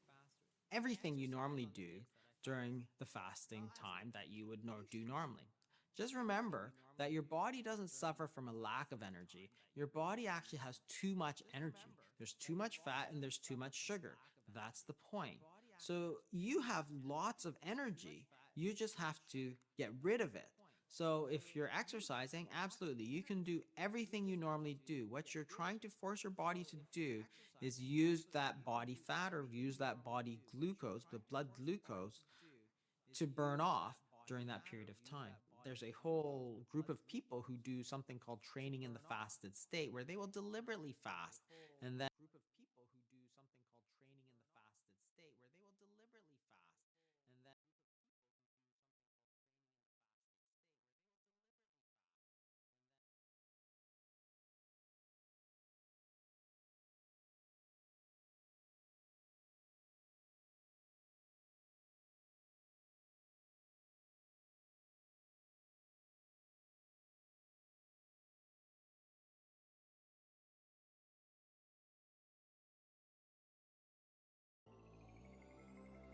E: everything you normally do during the fasting time that you would do normally. Just remember that your body doesn't suffer from a lack of energy. Your body actually has too much energy. There's too much fat and there's too much sugar. That's the point. So you have lots of energy. You just have to get rid of it. So if you're exercising, absolutely, you can do everything you normally do. What you're trying to force your body to do is use that body fat or use that body glucose, the blood glucose, to burn off during that period of time. There's a whole group of people who do something called training in the fasted state, where they will deliberately fast and then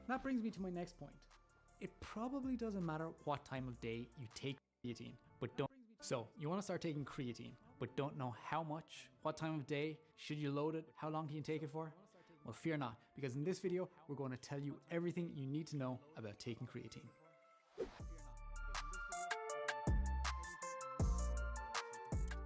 F: That brings me to my next point. It probably doesn't matter what time of day you take creatine, but don't. So you want to start taking creatine, but don't know how much, what time of day, should you load it, how long can you take it for? Well, fear not, because in this video, we're going to tell you everything you need to know about taking creatine.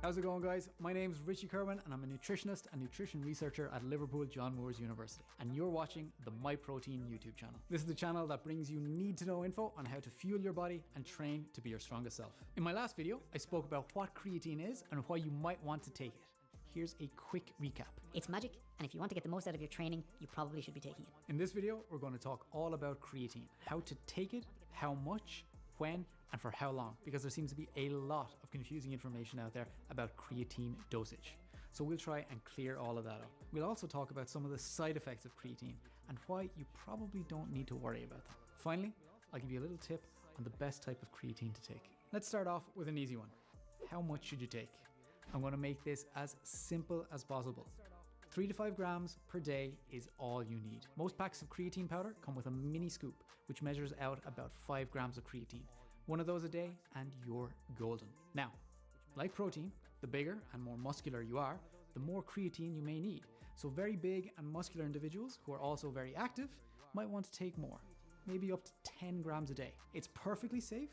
F: How's it going, guys? My name is Richie Kerwin and I'm a nutritionist and nutrition researcher at Liverpool John Moores University, and you're watching the MyProtein YouTube channel. This is the channel that brings you need-to-know info on how to fuel your body and train to be your strongest self. In my last video, I spoke about what creatine is and why you might want to take it. Here's a quick recap.
G: It's magic, and if you want to get the most out of your training, you probably should be taking it.
F: In this video, we're going to talk all about creatine, how to take it, how much, when, and for how long, because there seems to be a lot of confusing information out there about creatine dosage. So we'll try and clear all of that up. We'll also talk about some of the side effects of creatine and why you probably don't need to worry about them. Finally, I'll give you a little tip on the best type of creatine to take. Let's start off with an easy one. How much should you take? I'm going to make this as simple as possible. 3 to 5 grams per day is all you need. Most packs of creatine powder come with a mini scoop, which measures out about 5 grams of creatine. One of those a day and you're golden. Now, like protein, the bigger and more muscular you are, the more creatine you may need. So very big and muscular individuals who are also very active might want to take more, maybe up to 10 grams a day. It's perfectly safe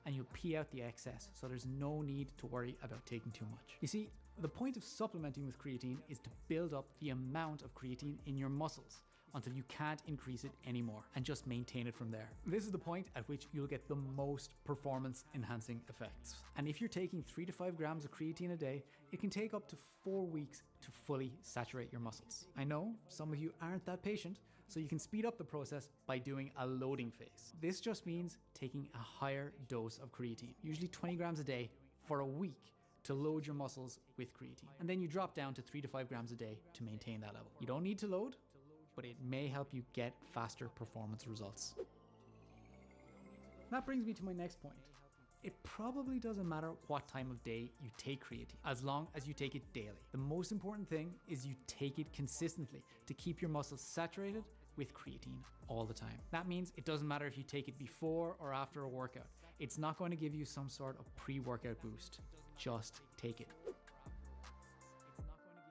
F: and you'll pee out the excess, so there's no need to worry about taking too much. You see, the point of supplementing with creatine is to build up the amount of creatine in your muscles until you can't increase it anymore and just maintain it from there. This is the point at which you'll get the most performance enhancing effects. And if you're taking 3 to 5 grams of creatine a day, it can take up to 4 weeks to fully saturate your muscles. I know some of you aren't that patient, so you can speed up the process by doing a loading phase. This just means taking a higher dose of creatine, usually 20 grams a day for a week, to load your muscles with creatine. And then you drop down to 3 to 5 grams a day to maintain that level. You don't need to load, but it may help you get faster performance results. That brings me to my next point. It probably doesn't matter what time of day you take creatine, as long as you take it daily. The most important thing is you take it consistently to keep your muscles saturated with creatine all the time. That means it doesn't matter if you take it before or after a workout. It's not going to give you some sort of pre-workout boost. Just take it.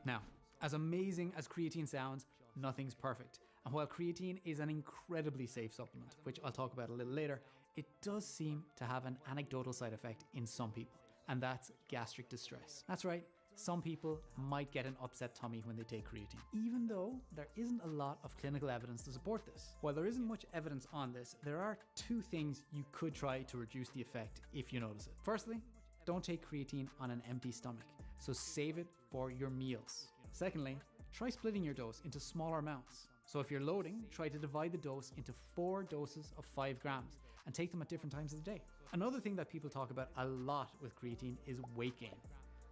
F: Now, as amazing as creatine sounds, nothing's perfect. And while creatine is an incredibly safe supplement, which I'll talk about a little later, it does seem to have an anecdotal side effect in some people, and that's gastric distress. That's right, some people might get an upset tummy when they take creatine, even though there isn't a lot of clinical evidence to support this. While there isn't much evidence on this, there are 2 things you could try to reduce the effect if you notice it. Firstly, don't take creatine on an empty stomach, so save it for your meals. Secondly, try splitting your dose into smaller amounts. So if you're loading, try to divide the dose into 4 doses of 5 grams and take them at different times of the day. Another thing that people talk about a lot with creatine is weight gain.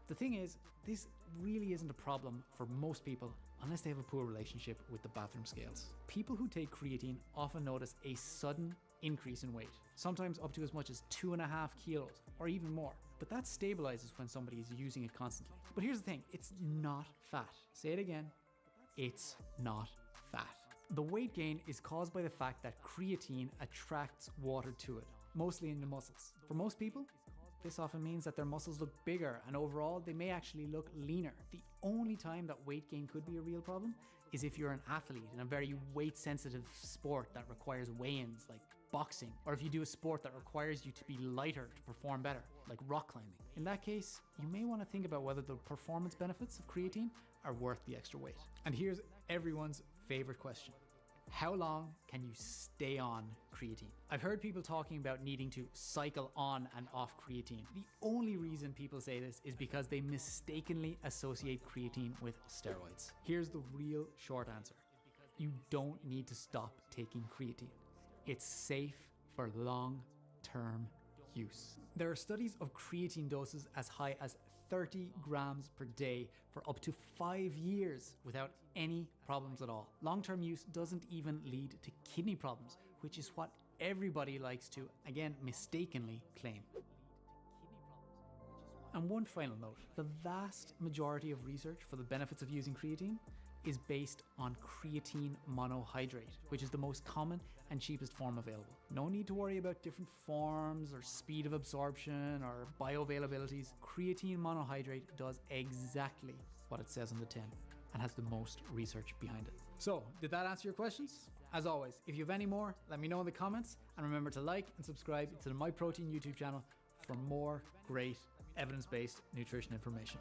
F: The thing is, this really isn't a problem for most people unless they have a poor relationship with the bathroom scales. People who take creatine often notice a sudden increase in weight, sometimes up to as much as 2.5 kilos or even more. But that stabilizes when somebody is using it constantly. But here's the thing, it's not fat. Say it again, it's not fat. The weight gain is caused by the fact that creatine attracts water to it, mostly in the muscles. For most people, this often means that their muscles look bigger and overall they may actually look leaner. The only time that weight gain could be a real problem is if you're an athlete in a very weight sensitive sport that requires weigh-ins like boxing, or if you do a sport that requires you to be lighter to perform better, like rock climbing. In that case, you may want to think about whether the performance benefits of creatine are worth the extra weight. And here's everyone's favorite question. How long can you stay on creatine? I've heard people talking about needing to cycle on and off creatine. The only reason people say this is because they mistakenly associate creatine with steroids. Here's the real short answer. You don't need to stop taking creatine. It's safe for long-term use. There are studies of creatine doses as high as 30 grams per day for up to 5 years without any problems at all. Long-term use doesn't even lead to kidney problems, which is what everybody likes to, again, mistakenly claim. And one final note, the vast majority of research for the benefits of using creatine is based on creatine monohydrate, which is the most common and cheapest form available. No need to worry about different forms or speed of absorption or bioavailabilities. Creatine monohydrate does exactly what it says on the tin and has the most research behind it. So, did that answer your questions? As always, if you have any more, let me know in the comments, and remember to like and subscribe to the MyProtein YouTube channel for more great evidence-based nutrition information.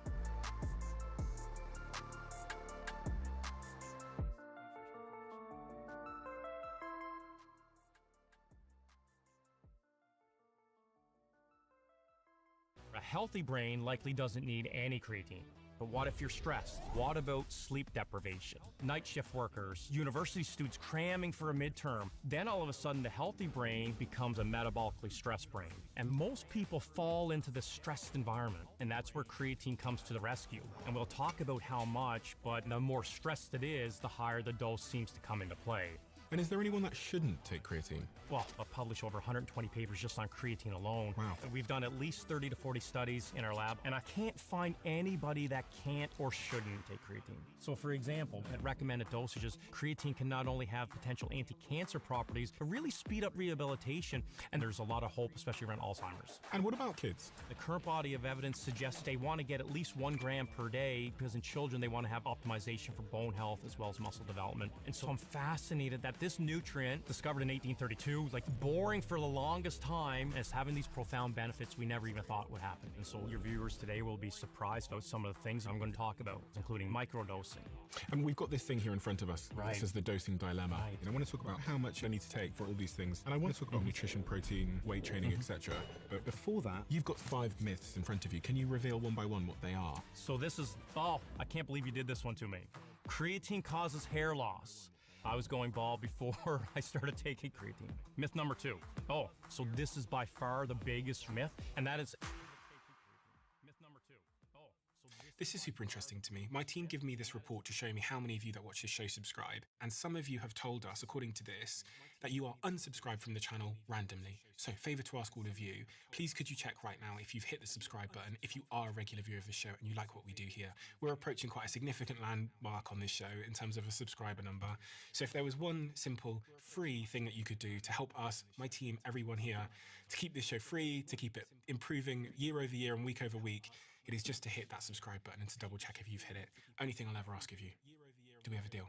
H: A healthy brain likely doesn't need any creatine. But what if you're stressed? What about sleep deprivation? Night shift workers, university students cramming for a midterm. Then all of a sudden the healthy brain becomes a metabolically stressed brain. And most people fall into this stressed environment. And that's where creatine comes to the rescue. And we'll talk about how much, but the more stressed it is, the higher the dose seems to come into play.
I: And is there anyone that shouldn't take creatine?
H: Well, I've published over 120 papers just on creatine alone.
I: Wow.
H: We've done at least 30 to 40 studies in our lab, and I can't find anybody that can't or shouldn't take creatine. So for example, at recommended dosages, creatine can not only have potential anti-cancer properties, but really speed up rehabilitation, and there's a lot of hope, especially around Alzheimer's.
I: And what about kids?
H: The current body of evidence suggests they want to get at least 1 gram per day, because in children they want to have optimization for bone health as well as muscle development. And so I'm fascinated that this nutrient, discovered in 1832, was like boring for the longest time, is having these profound benefits we never even thought would happen. And so your viewers today will be surprised about some of the things I'm going to talk about, including microdosing.
I: And we've got this thing here in front of us.
H: Right.
I: This is the dosing dilemma.
H: Right.
I: And I want to talk about how much I need to take for all these things. And I want to talk about nutrition, protein, weight training, etc. But before that, you've got 5 myths in front of you. Can you reveal one by one what they are?
H: So this is, oh, I can't believe you did this one to me. Creatine causes hair loss. I was going bald before I started taking creatine. Myth number 2. Oh, so this is by far the biggest myth, and that is myth number 2. Oh, so
I: This is super interesting to me. My team give me this report to show me how many of you that watch this show subscribe. And some of you have told us, according to this, that you are unsubscribed from the channel randomly. So favor to ask all of you, please could you check right now if you've hit the subscribe button, if you are a regular viewer of the show and you like what we do here. We're approaching quite a significant landmark on this show in terms of a subscriber number. So if there was one simple free thing that you could do to help us, my team, everyone here, to keep this show free, to keep it improving year over year and week over week, it is just to hit that subscribe button and to double check if you've hit it. Only thing I'll ever ask of you. Do we have a deal?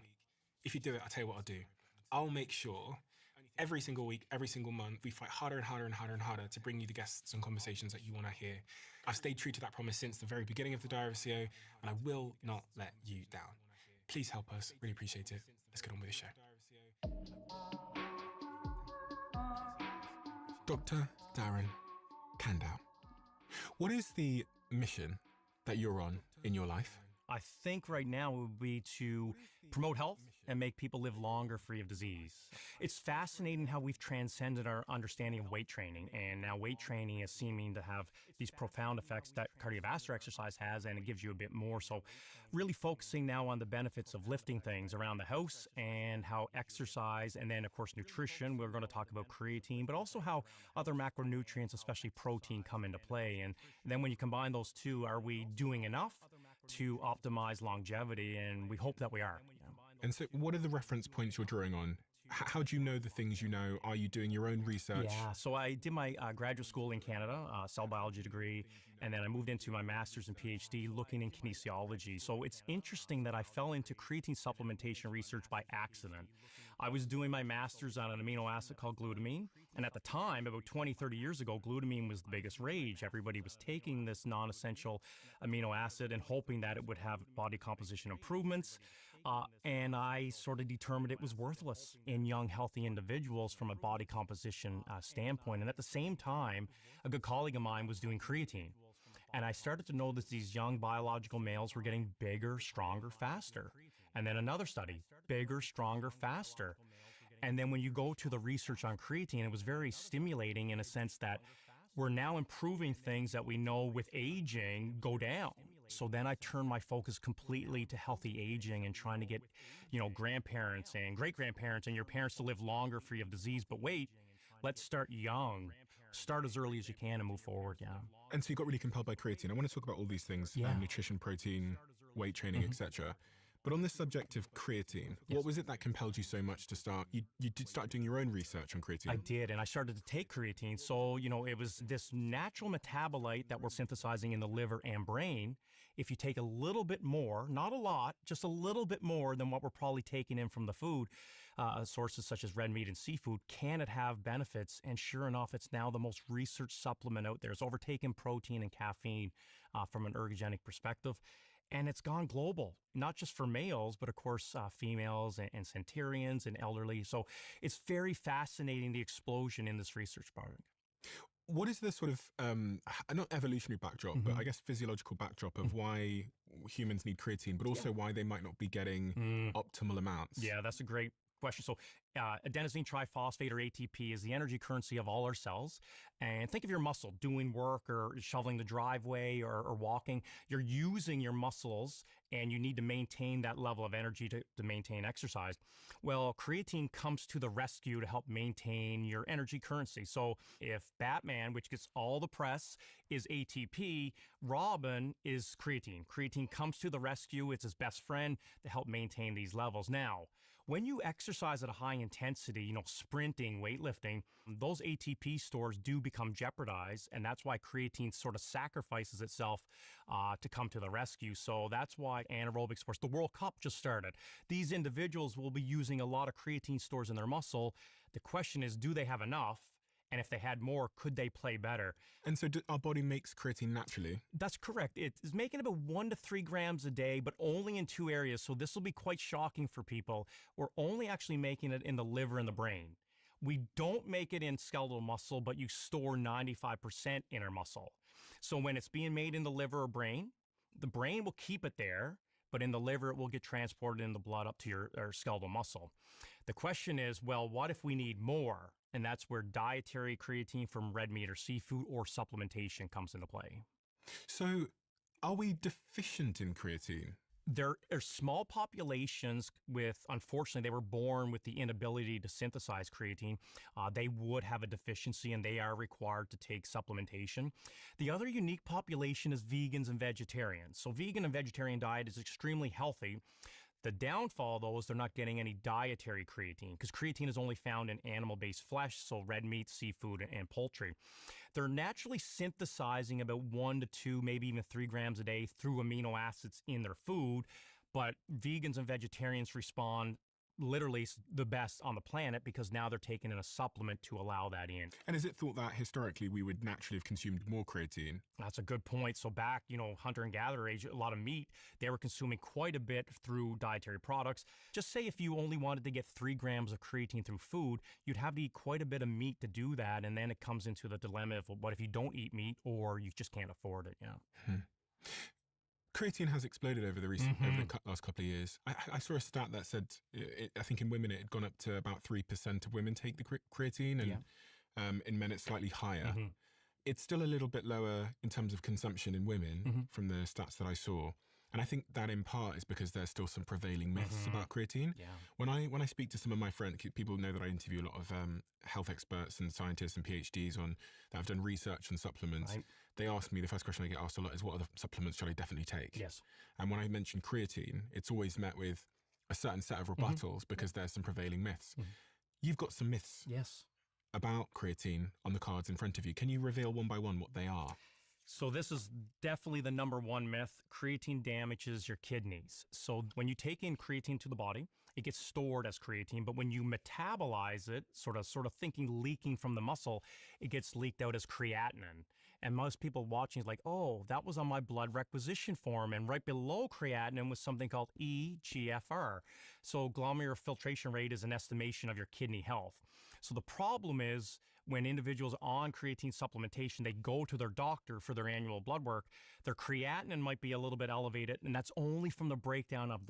I: If you do it, I'll tell you what I'll do. I'll make sure every single week, every single month, we fight harder and harder and harder and harder to bring you the guests and conversations that you want to hear. I've stayed true to that promise since the very beginning of the Diary of a CEO, and I will not let you down. Please help us. Really appreciate it. Let's get on with the show. Dr. Darren Kandau, what is the mission that you're on in your life?
H: I think right now it would be to promote health and make people live longer free of disease. It's fascinating how we've transcended our understanding of weight training, and now weight training is seeming to have these profound effects that cardiovascular exercise has, and it gives you a bit more. So really focusing now on the benefits of lifting things around the house and how exercise, and then of course nutrition, we're going to talk about creatine, but also how other macronutrients, especially protein, come into play. And then when you combine those two, are we doing enough to optimize longevity? And we hope that we are.
I: And so what are the reference points you're drawing on How do you know the things you know? Are you doing your own research?
H: Yeah, so I did my graduate school in Canada, cell biology degree, and then I moved into my master's and PhD looking in kinesiology. So it's interesting that I fell into creatine supplementation research by accident. I was doing my master's on an amino acid called glutamine, and at the time, about 20, 30 years ago, glutamine was the biggest rage. Everybody was taking this non-essential amino acid and hoping that it would have body composition improvements. And I sort of determined it was worthless in young, healthy individuals from a body composition standpoint. And at the same time, a good colleague of mine was doing creatine. And I started to notice these young biological males were getting bigger, stronger, faster. And then another study, bigger, stronger, faster. And then when you go to the research on creatine, it was very stimulating in a sense that we're now improving things that we know with aging go down. So then I turned my focus completely to healthy aging and trying to get, grandparents and great-grandparents and your parents to live longer free of disease. But wait, let's start young. Start as early as you can and move forward, yeah.
I: And so you got really compelled by creatine. I want to talk about all these things,
H: Yeah.
I: Nutrition, protein, weight training, etc. But on this subject of creatine, what was it that compelled you so much to start? You did start doing your own research on creatine.
H: I did, and I started to take creatine. So, it was this natural metabolite that we're synthesizing in the liver and brain. If you take a little bit more, not a lot, just a little bit more than what we're probably taking in from the food, sources such as red meat and seafood, can it have benefits? And sure enough, it's now the most researched supplement out there. It's overtaken protein and caffeine from an ergogenic perspective. And it's gone global, not just for males, but of course, females and centurions and elderly. So it's very fascinating, the explosion in this research project.
I: What is the sort of, not evolutionary backdrop, but I guess physiological backdrop of why humans need creatine, but also why they might not be getting optimal amounts?
H: Yeah, that's a great question. So adenosine triphosphate, or ATP, is the energy currency of all our cells. And think of your muscle doing work or shoveling the driveway or walking. You're using your muscles and you need to maintain that level of energy to maintain exercise. Well, creatine comes to the rescue to help maintain your energy currency. So if Batman, which gets all the press, is ATP, Robin is creatine. Creatine comes to the rescue. It's his best friend to help maintain these levels. Now, when you exercise at a high intensity, sprinting, weightlifting, those ATP stores do become jeopardized. And that's why creatine sort of sacrifices itself to come to the rescue. So that's why anaerobic sports, the World Cup just started. These individuals will be using a lot of creatine stores in their muscle. The question is, do they have enough? And if they had more, could they play better?
I: And so our body makes creatine naturally?
H: That's correct. It's making about 1 to 3 grams a day, but only in 2 areas. So this will be quite shocking for people. We're only actually making it in the liver and the brain. We don't make it in skeletal muscle, but you store 95% in our muscle. So when it's being made in the liver or brain, the brain will keep it there, but in the liver, it will get transported in the blood up to your skeletal muscle. The question is, well, what if we need more? And that's where dietary creatine from red meat or seafood or supplementation comes into play.
I: So are we deficient in creatine?
H: There are small populations with, unfortunately, they were born with the inability to synthesize creatine. They would have a deficiency and they are required to take supplementation. The other unique population is vegans and vegetarians. So vegan and vegetarian diet is extremely healthy. The downfall, though, is they're not getting any dietary creatine because creatine is only found in animal-based flesh, so red meat, seafood, and poultry. They're naturally synthesizing about 1 to 2, maybe even 3 grams a day through amino acids in their food, but vegans and vegetarians respond literally the best on the planet because now they're taking in a supplement to allow that in.
I: And is it thought that historically we would naturally have consumed more creatine?
H: That's a good point. So back, hunter and gatherer age, a lot of meat, they were consuming quite a bit through dietary products. Just say if you only wanted to get 3 grams of creatine through food, you'd have to eat quite a bit of meat to do that. And then it comes into the dilemma of what if you don't eat meat or you just can't afford it,
I: Creatine has exploded over the last couple of years. I saw a stat that said, I think in women it had gone up to about 3% of women take the creatine, and in men it's slightly higher. It's still a little bit lower in terms of consumption in women from the stats that I saw. And I think that in part is because there's still some prevailing myths about creatine. When I speak to some of my friends, people know that I interview a lot of health experts and scientists and PhDs that have done research on supplements. They ask me, the first question I get asked a lot is, what other supplements should I definitely take?
H: Yes.
I: And when I mention creatine, it's always met with a certain set of rebuttals because there's some prevailing myths. You've got some myths
H: Yes.
I: about creatine on the cards in front of you. Can you reveal one by one what they are?
H: So this is definitely the number one myth. Creatine damages your kidneys. So when you take in creatine to the body, it gets stored as creatine, but when you metabolize it, sort of thinking leaking from the muscle, it gets leaked out as creatinine. And most people watching is like, oh, that was on my blood requisition form. And right below creatinine was something called eGFR. So glomerular filtration rate is an estimation of your kidney health. So the problem is when individuals on creatine supplementation, they go to their doctor for their annual blood work, their creatinine might be a little bit elevated, and that's only from the breakdown of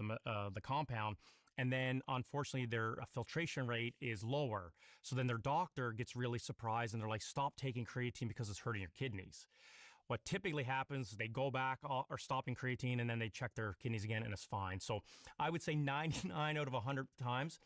H: the compound. And then, unfortunately, their filtration rate is lower. So then their doctor gets really surprised, and they're like, stop taking creatine because it's hurting your kidneys. What typically happens, they go back or stopping creatine, and then they check their kidneys again, and it's fine. So I would say 99 out of 100 times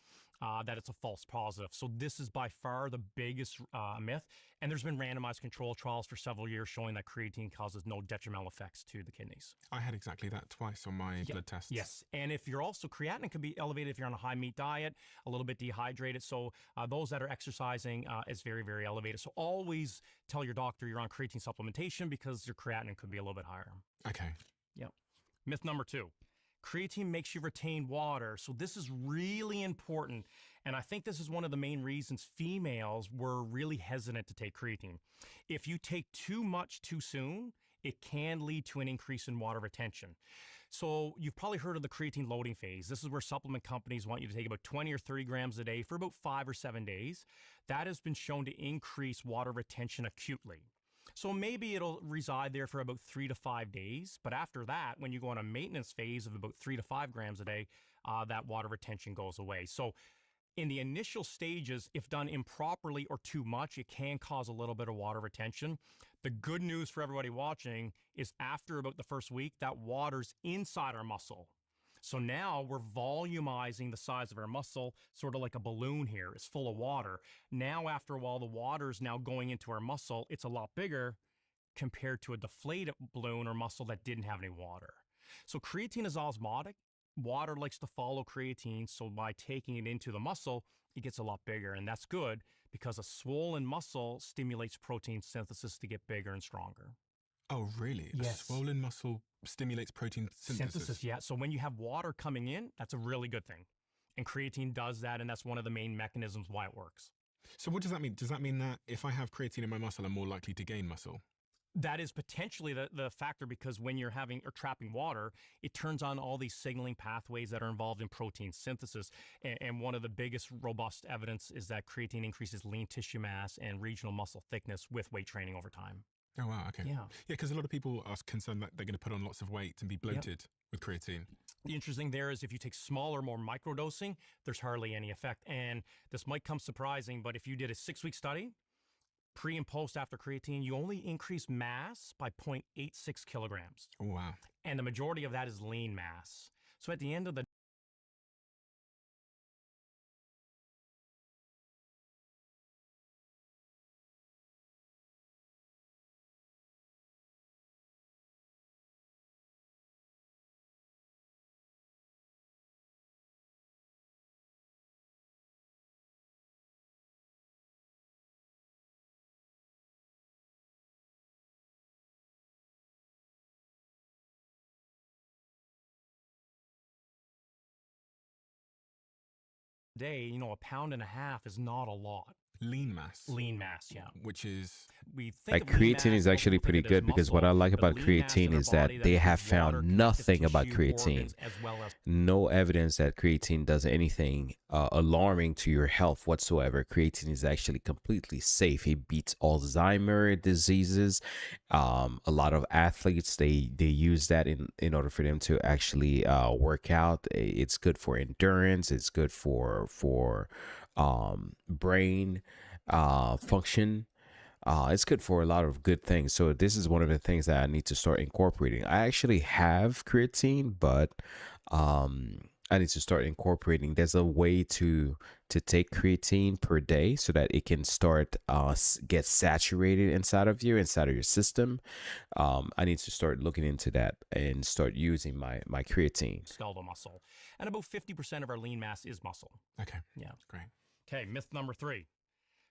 H: that it's a false positive. So this is by far the biggest myth. And there's been randomized control trials for several years showing that creatine causes no detrimental effects to the kidneys.
I: I had exactly that twice on my blood tests.
H: Yes. And if you're also, creatinine can be elevated if you're on a high meat diet, a little bit dehydrated. So those that are exercising is very, very elevated. So always tell your doctor you're on creatine supplementation because your creatinine could be a little bit higher.
I: Okay.
H: Yep. Myth number 2. Creatine makes you retain water. So this is really important. And I think this is one of the main reasons females were really hesitant to take creatine. If you take too much too soon, it can lead to an increase in water retention. So you've probably heard of the creatine loading phase. This is where supplement companies want you to take about 20 or 30 grams a day for about 5 or 7 days. That has been shown to increase water retention acutely. So maybe it'll reside there for about 3 to 5 days. But after that, when you go on a maintenance phase of about 3 to 5 grams a day, that water retention goes away. So in the initial stages, if done improperly or too much, it can cause a little bit of water retention. The good news for everybody watching is after about the first week, that water's inside our muscle. So now we're volumizing the size of our muscle, sort of like a balloon here. It's full of water. Now, after a while, the water is now going into our muscle. It's a lot bigger compared to a deflated balloon or muscle that didn't have any water. So creatine is osmotic. Water likes to follow creatine. So by taking it into the muscle, it gets a lot bigger. And that's good because a swollen muscle stimulates protein synthesis to get bigger and stronger.
I: Oh, really?
H: Yes.
I: A swollen muscle stimulates protein synthesis?
H: Yeah. So when you have water coming in, that's a really good thing. And creatine does that, and that's one of the main mechanisms why it works.
I: So what does that mean? Does that mean that if I have creatine in my muscle, I'm more likely to gain muscle?
H: That is potentially the factor because when you're having or trapping water, it turns on all these signaling pathways that are involved in protein synthesis. And one of the biggest robust evidence is that creatine increases lean tissue mass and regional muscle thickness with weight training over time.
I: Oh, wow. Okay.
H: Yeah.
I: Yeah, because a lot of people are concerned that they're going to put on lots of weight and be bloated with creatine.
H: The interesting there is if you take smaller, more microdosing, there's hardly any effect. And this might come surprising, but if you did a 6-week study, pre and post after creatine, you only increase mass by 0.86 kilograms.
I: Oh, wow.
H: And the majority of that is lean mass. So at the end of the day, you know, 1.5 pounds is not a lot.
I: Lean mass.
H: Lean mass, yeah.
I: Which is...
H: We think
A: Like creatine is actually pretty good because what I like about creatine is that they have found nothing about creatine. No evidence that creatine does anything alarming to your health whatsoever. Creatine is actually completely safe. It beats Alzheimer's diseases. A lot of athletes, they use that in order for them to actually work out. It's good for endurance. It's good for brain function. It's good for a lot of good things. So this is one of the things that I need to start incorporating. I actually have creatine, but I need to start incorporating. There's a way to take creatine per day so that it can start get saturated inside of your system. I need to start looking into that and start using my creatine.
H: Skeletal muscle. And about 50% of our lean mass is muscle.
I: Okay.
H: Yeah.
I: Great.
H: Okay, myth number 3.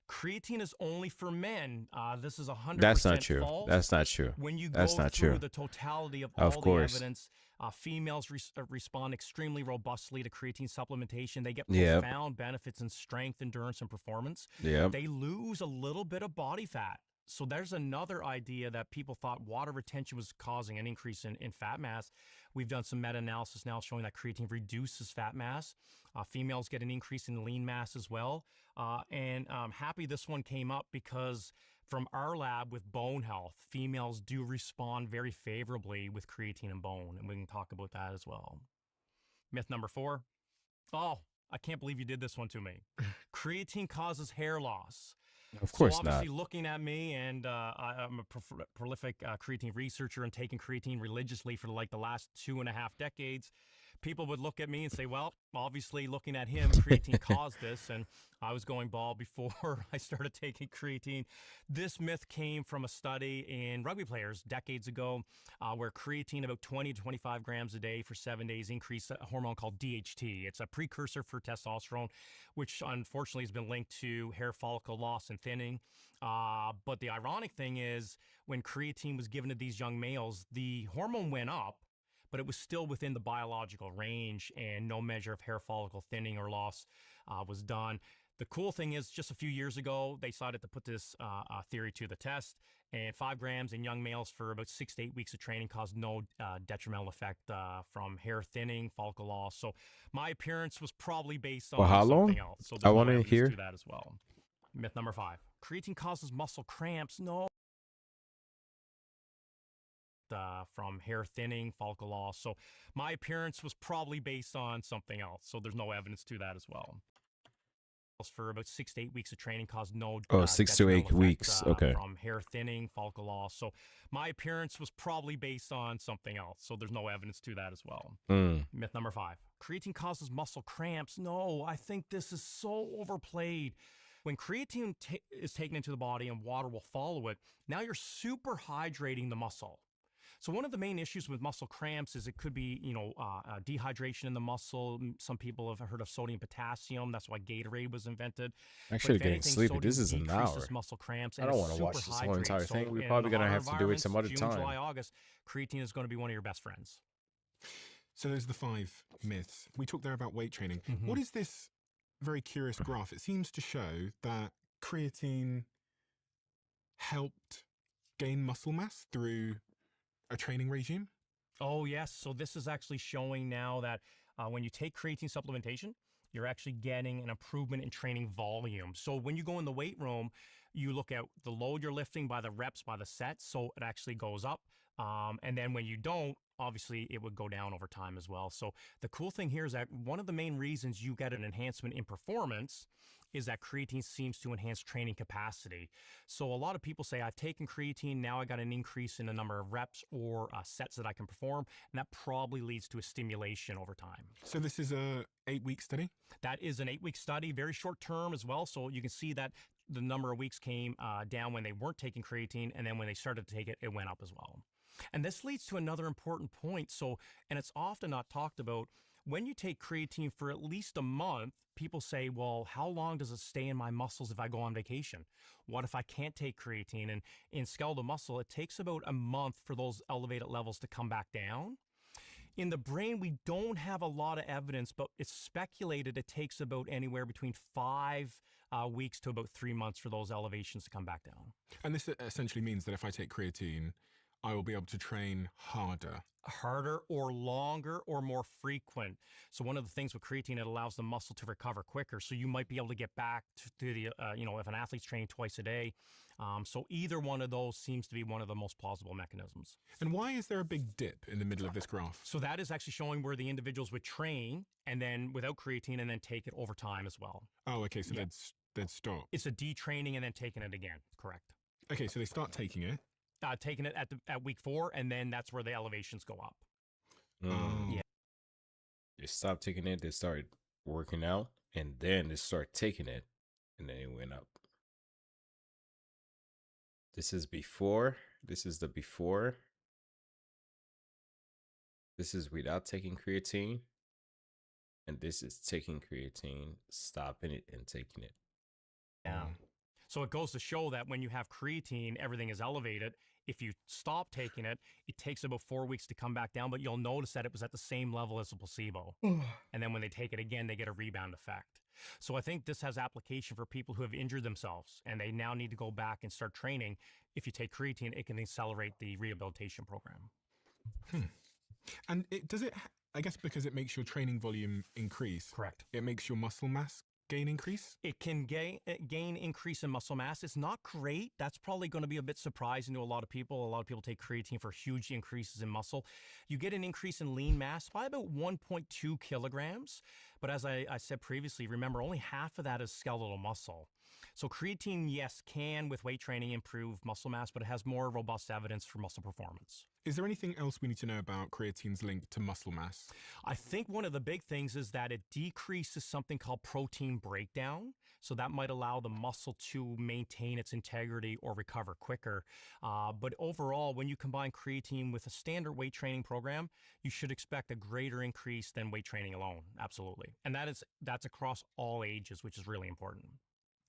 H: Creatine is only for men. This is 100%
A: That's not true.
H: false.
A: That's not true.
H: When you
A: That's
H: go
A: not
H: through
A: true.
H: the totality of
A: Of
H: all
A: course.
H: the evidence, females respond extremely robustly to creatine supplementation. They get
A: Yep.
H: profound benefits in strength, endurance, and performance.
A: Yep.
H: They lose a little bit of body fat. So there's another idea that people thought water retention was causing an increase in fat mass. We've done some meta-analysis now showing that creatine reduces fat mass. Females get an increase in lean mass as well. And I'm happy this one came up because from our lab with bone health, females do respond very favorably with creatine and bone. And we can talk about that as well. Myth number 4. Oh, I can't believe you did this one to me. Creatine causes hair loss.
A: Of course
H: so
A: not.
H: obviously looking at me, and I'm a prolific creatine researcher and taking creatine religiously for like the last 2.5 decades. People would look at me and say, well, obviously looking at him, creatine caused this. And I was going bald before I started taking creatine. This myth came from a study in rugby players decades ago where creatine, about 20 to 25 grams a day for 7 days, increased a hormone called DHT. It's a precursor for testosterone, which unfortunately has been linked to hair follicle loss and thinning. But the ironic thing is when creatine was given to these young males, the hormone went up, but it was still within the biological range and no measure of hair follicle thinning or loss was done. The cool thing is just a few years ago, they decided to put this theory to the test, and 5 grams in young males for about 6 to 8 weeks of training caused no detrimental effect from hair thinning, follicle loss. So my appearance was probably based on
A: For how long?
H: something else. So
A: I
H: there's no
A: wanna
H: evidence
A: hear.
H: to that as well. Myth number 5. Creatine causes muscle cramps. No. From hair thinning, follicle loss. So my appearance was probably based on something else. So there's no evidence to that as well. For about 6 to 8 weeks of training caused no
A: 6 to 8
H: detrimental
A: weeks.
H: effect,
A: Okay.
H: from hair thinning, follicle loss. So my appearance was probably based on something else. So there's no evidence to that as well. Myth number 5. Creatine causes muscle cramps. No, I think this is so overplayed. When creatine is taken into the body and water will follow it, now you're super hydrating the muscle. So one of the main issues with muscle cramps is it could be, dehydration in the muscle. Some people have heard of sodium potassium. That's why Gatorade was invented.
A: Actually,
H: But if
A: getting
H: anything,
A: sleepy. This
H: sodium
A: is an hour.
H: decreases muscle cramps.
A: I
H: And
A: don't
H: it's
A: want to watch
H: super
A: this whole entire
H: hydrating.
A: thing.
H: So
A: We're
H: in
A: probably gonna
H: our
A: have to do it some other
H: environments,
A: time.
H: June, July, August, creatine is going to be one of your best friends.
I: So those are the 5 myths. We talked there about weight training.
H: Mhm.
I: What is this very curious graph? It seems to show that creatine helped gain muscle mass through a training regime.
H: Oh, yes. So this is actually showing now that when you take creatine supplementation, you're actually getting an improvement in training volume. So when you go in the weight room, you look at the load you're lifting by the reps, by the sets, so it actually goes up. And then when you don't, obviously it would go down over time as well. So the cool thing here is that one of the main reasons you get an enhancement in performance is that creatine seems to enhance training capacity. So a lot of people say, I've taken creatine, now I got an increase in the number of reps or sets that I can perform, and that probably leads to a stimulation over time.
I: So this is a 8-week study?
H: That is an 8-week study, very short term as well. So you can see that the number of weeks came down when they weren't taking creatine, and then when they started to take it, it went up as well. And this leads to another important point. So, and it's often not talked about, when you take creatine for at least a month, people say, well, how long does it stay in my muscles if I go on vacation? What if I can't take creatine? And in skeletal muscle, it takes about a month for those elevated levels to come back down. In the brain, we don't have a lot of evidence, but it's speculated it takes about anywhere between 5 weeks to about 3 months for those elevations to come back down.
I: And this essentially means that if I take creatine, I will be able to train harder.
H: Harder or longer or more frequent. So one of the things with creatine, it allows the muscle to recover quicker. So you might be able to get back to the, if an athlete's training twice a day. So either one of those seems to be one of the most plausible mechanisms.
I: And why is there a big dip in the middle of this graph?
H: So that is actually showing where the individuals would train and then without creatine and then take it over time as well.
I: Oh, okay. So
H: Yeah.
I: they'd stop.
H: It's a detraining and then taking it again. Correct.
I: Okay, so they start taking it.
H: Taking it at week 4, and then that's where the elevations go up.
I: Oh.
H: Yeah.
A: They stopped taking it. They started working out, and then they start taking it, and then it went up. This is before. This is the before. This is without taking creatine. And this is taking creatine, stopping it, and taking it.
H: Yeah. So it goes to show that when you have creatine, everything is elevated. If you stop taking it, it takes about 4 weeks to come back down, but you'll notice that it was at the same level as the placebo. And then when they take it again, they get a rebound effect. So I think this has application for people who have injured themselves and they now need to go back and start training. If you take creatine, it can accelerate the rehabilitation program.
I: And I guess because it makes your training volume increase.
H: Correct.
I: It makes your muscle mass gain increase?
H: It can gain increase in muscle mass. It's not great. That's probably going to be a bit surprising to a lot of people. A lot of people take creatine for huge increases in muscle. You get an increase in lean mass by about 1.2 kilograms. But as I said previously, remember, only half of that is skeletal muscle. So creatine, yes, can with weight training improve muscle mass, but it has more robust evidence for muscle performance.
I: Is there anything else we need to know about creatine's link to muscle mass?
H: I think one of the big things is that it decreases something called protein breakdown. So that might allow the muscle to maintain its integrity or recover quicker. But overall, when you combine creatine with a standard weight training program, you should expect a greater increase than weight training alone. Absolutely. And that's across all ages, which is really important.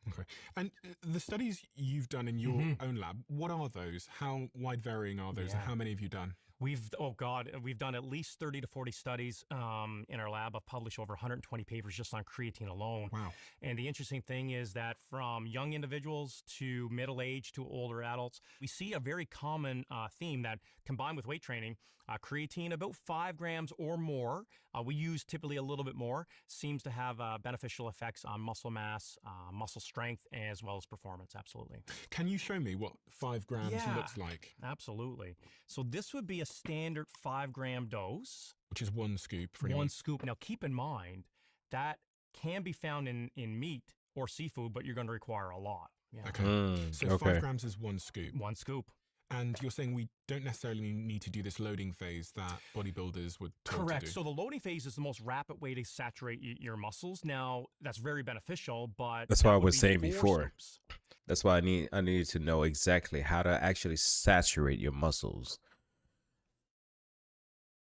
I: Okay. And the studies you've done in your own lab, what are those? How wide varying are those? And how many have you done?
H: We've done at least 30 to 40 studies in our lab. I've published over 120 papers just on creatine alone.
I: Wow.
H: And the interesting thing is that from young individuals to middle age to older adults, we see a very common theme that combined with weight training, creatine about 5 grams or more, we use typically a little bit more, seems to have beneficial effects on muscle mass, muscle strength, as well as performance. Absolutely.
I: Can you show me what 5 grams looks like?
H: Absolutely. So this would be a standard 5-gram dose.
I: Which is 1 scoop for
H: one scoop. Now keep in mind that can be found in meat or seafood, but you're going to require a lot. Yeah.
I: Okay. So 5 grams is 1 scoop.
H: 1 scoop.
I: And you're saying we don't necessarily need to do this loading phase that bodybuilders would talk
H: Correct.
I: to do.
H: So the loading phase is the most rapid way to saturate your muscles. Now, that's very beneficial, but
A: that's what I
H: would
A: was
H: be
A: saying
H: 4
A: before.
H: scoops.
A: That's why I needed to know exactly how to actually saturate your muscles.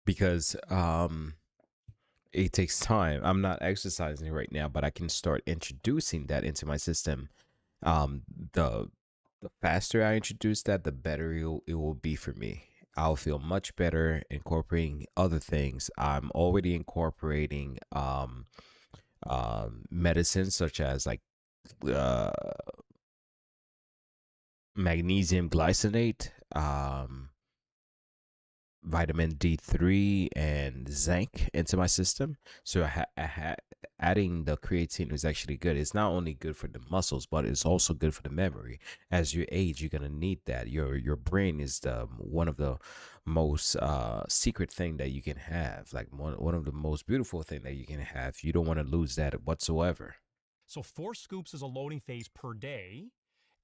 A: Because it takes time. I'm not exercising right now, but I can start introducing that into my system. The faster I introduce that, the better it will be for me. I'll feel much better incorporating other things. I'm already incorporating medicines such as like magnesium glycinate, vitamin D3 and zinc into my system. So adding the creatine is actually good. It's not only good for the muscles, but it's also good for the memory. As you age, you're gonna need that. Your brain is one of the most secret thing that you can have, like one of the most beautiful thing that you can have. You don't want to lose that whatsoever.
H: So 4 scoops is a loading phase per day,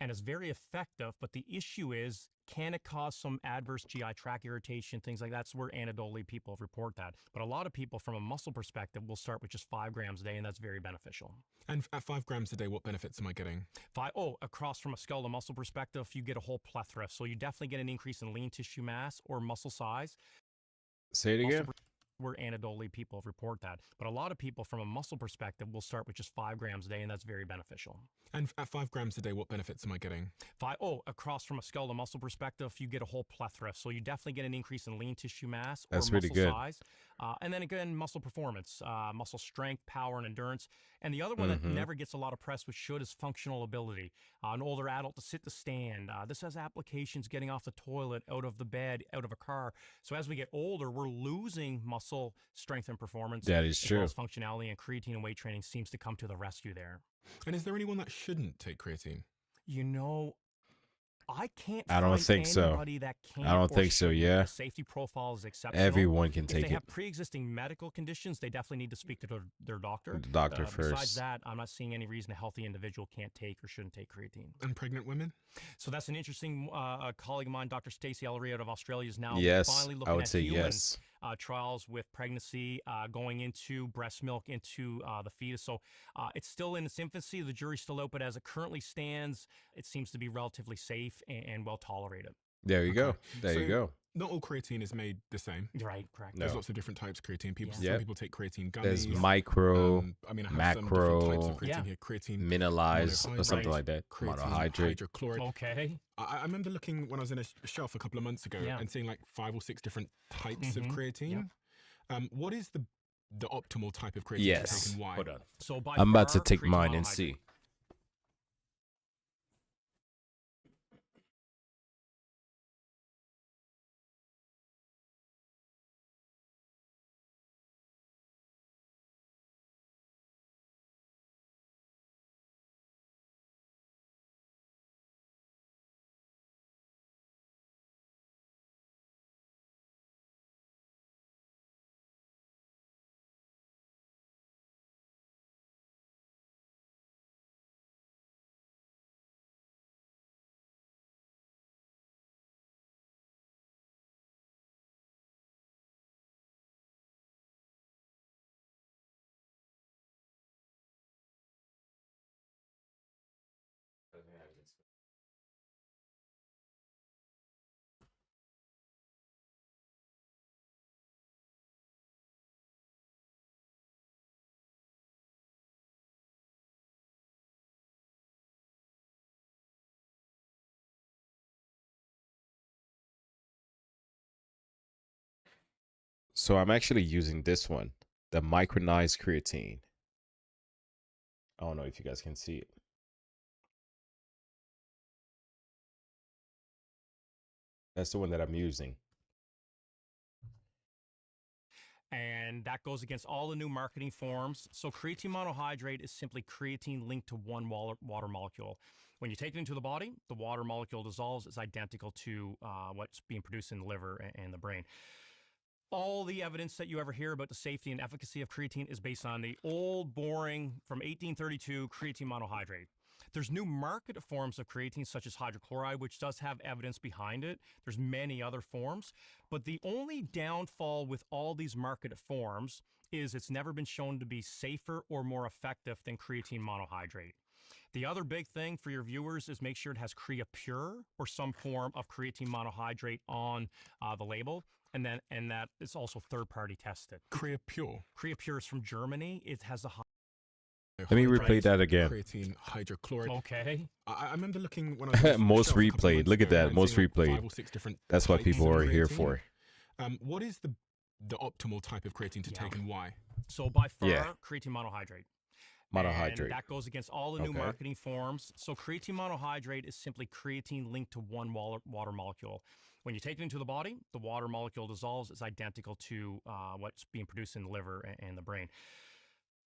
H: and it's very effective. But the issue is, can it cause some adverse GI tract irritation, things like that? That's where anecdotally people report that. But a lot of people from a muscle perspective will start with just 5 grams a day, and that's very beneficial.
I: And at 5 grams a day, what benefits am I getting?
H: Across from a skeletal muscle perspective, you get a whole plethora. So you definitely get an increase in lean tissue mass or muscle size.
A: Say it again.
H: Where anecdotally people report that. But a lot of people from a muscle perspective will start with just 5 grams a day, and that's very beneficial.
I: And at 5 grams a day, what benefits am I getting?
H: Across from a skeletal muscle perspective, you get a whole plethora. So you definitely get an increase in lean tissue mass or
A: That's
H: muscle
A: really good.
H: size. And then again, muscle performance, muscle strength, power, and endurance. And the other one that never gets a lot of press, which should, is functional ability. An older adult to sit to stand. This has applications getting off the toilet, out of the bed, out of a car. So as we get older, we're losing muscle strength and performance.
A: That is
H: as
A: true.
H: well as functionality, and creatine and weight training seems to come to the rescue there.
I: And is there anyone that shouldn't take creatine?
H: I can't
A: I don't
H: find
A: think so.
H: anybody that can't.
A: I don't
H: or
A: think so,
H: shouldn't.
A: yeah.
H: The safety profile is exceptional.
A: Everyone can
H: If
A: take
H: they
A: it.
H: have pre-existing medical conditions, they definitely need to speak to their doctor.
A: The doctor
H: Besides
A: first.
H: that, I'm not seeing any reason a healthy individual can't take or shouldn't take creatine.
I: And pregnant women?
H: So that's an interesting colleague of mine, Dr. Stacey Ellery out of Australia, is now
A: Yes,
H: finally looking
A: I would
H: at
A: say
H: human
A: yes.
H: trials with pregnancy, going into breast milk, into the fetus. So it's still in its infancy. The jury's still out, but as it currently stands, it seems to be relatively safe and well tolerated.
A: There you go.
I: Okay.
A: There
I: So
A: you go.
I: not all creatine is made the same.
H: Right, correct.
I: There's
A: No.
I: lots of different types of creatine. People,
H: Yeah.
I: some
A: Yep.
I: people take creatine gummies.
A: There's micro,
I: I mean, I have some different types
A: macro,
I: of creatine
H: Yeah.
I: here. Creatine
A: mineralized, or something
I: monohydrate,
A: like that.
I: creatine
A: Monohydrate.
I: hydrochloride.
H: Okay.
I: I remember looking when I was in a shelf a couple of months ago
H: Yeah.
I: and seeing like 5 or 6 different types of
H: Mhm.
I: creatine. What is the optimal type of creatine to
A: Yes.
I: take and why?
A: Hold on.
H: So by
A: I'm about to
H: far,
A: take
H: creatine
A: mine and
H: monohydrate.
A: see. So I'm actually using this one, the micronized creatine. I don't know if you guys can see it. That's the one that I'm using.
H: And that goes against all the new marketing forms. So creatine monohydrate is simply creatine linked to one water molecule. When you take it into the body, the water molecule dissolves. It's identical to what's being produced in the liver and the brain. All the evidence that you ever hear about the safety and efficacy of creatine is based on the old, boring, from 1832 creatine monohydrate. There's new marketed forms of creatine, such as hydrochloride, which does have evidence behind it. There's many other forms. But the only downfall with all these marketed forms is it's never been shown to be safer or more effective than creatine monohydrate. The other big thing for your viewers is make sure it has CreaPure or some form of creatine monohydrate on the label. And that is also third-party tested.
I: CreaPure.
H: CreaPure is from Germany. It has a high...
A: Let me replay that again.
I: Creatine hydrochloride.
H: Okay.
I: I remember looking when I was in a
A: Most
I: shelf a couple of
A: replayed.
I: months
A: Look at
I: ago
A: that.
I: and
A: Most
I: seeing, like,
A: replayed.
I: 5 or 6 different
A: That's what
I: types
A: people
I: of
A: are here
I: creatine.
A: for.
I: What is the optimal type of creatine to take and why?
H: So by far,
A: Yeah.
H: creatine monohydrate.
A: Monohydrate.
H: And that goes against all the new
A: Okay.
H: marketing forms. So creatine monohydrate is simply creatine linked to one water molecule. When you take it into the body, the water molecule dissolves. It's identical to what's being produced in the liver and the brain.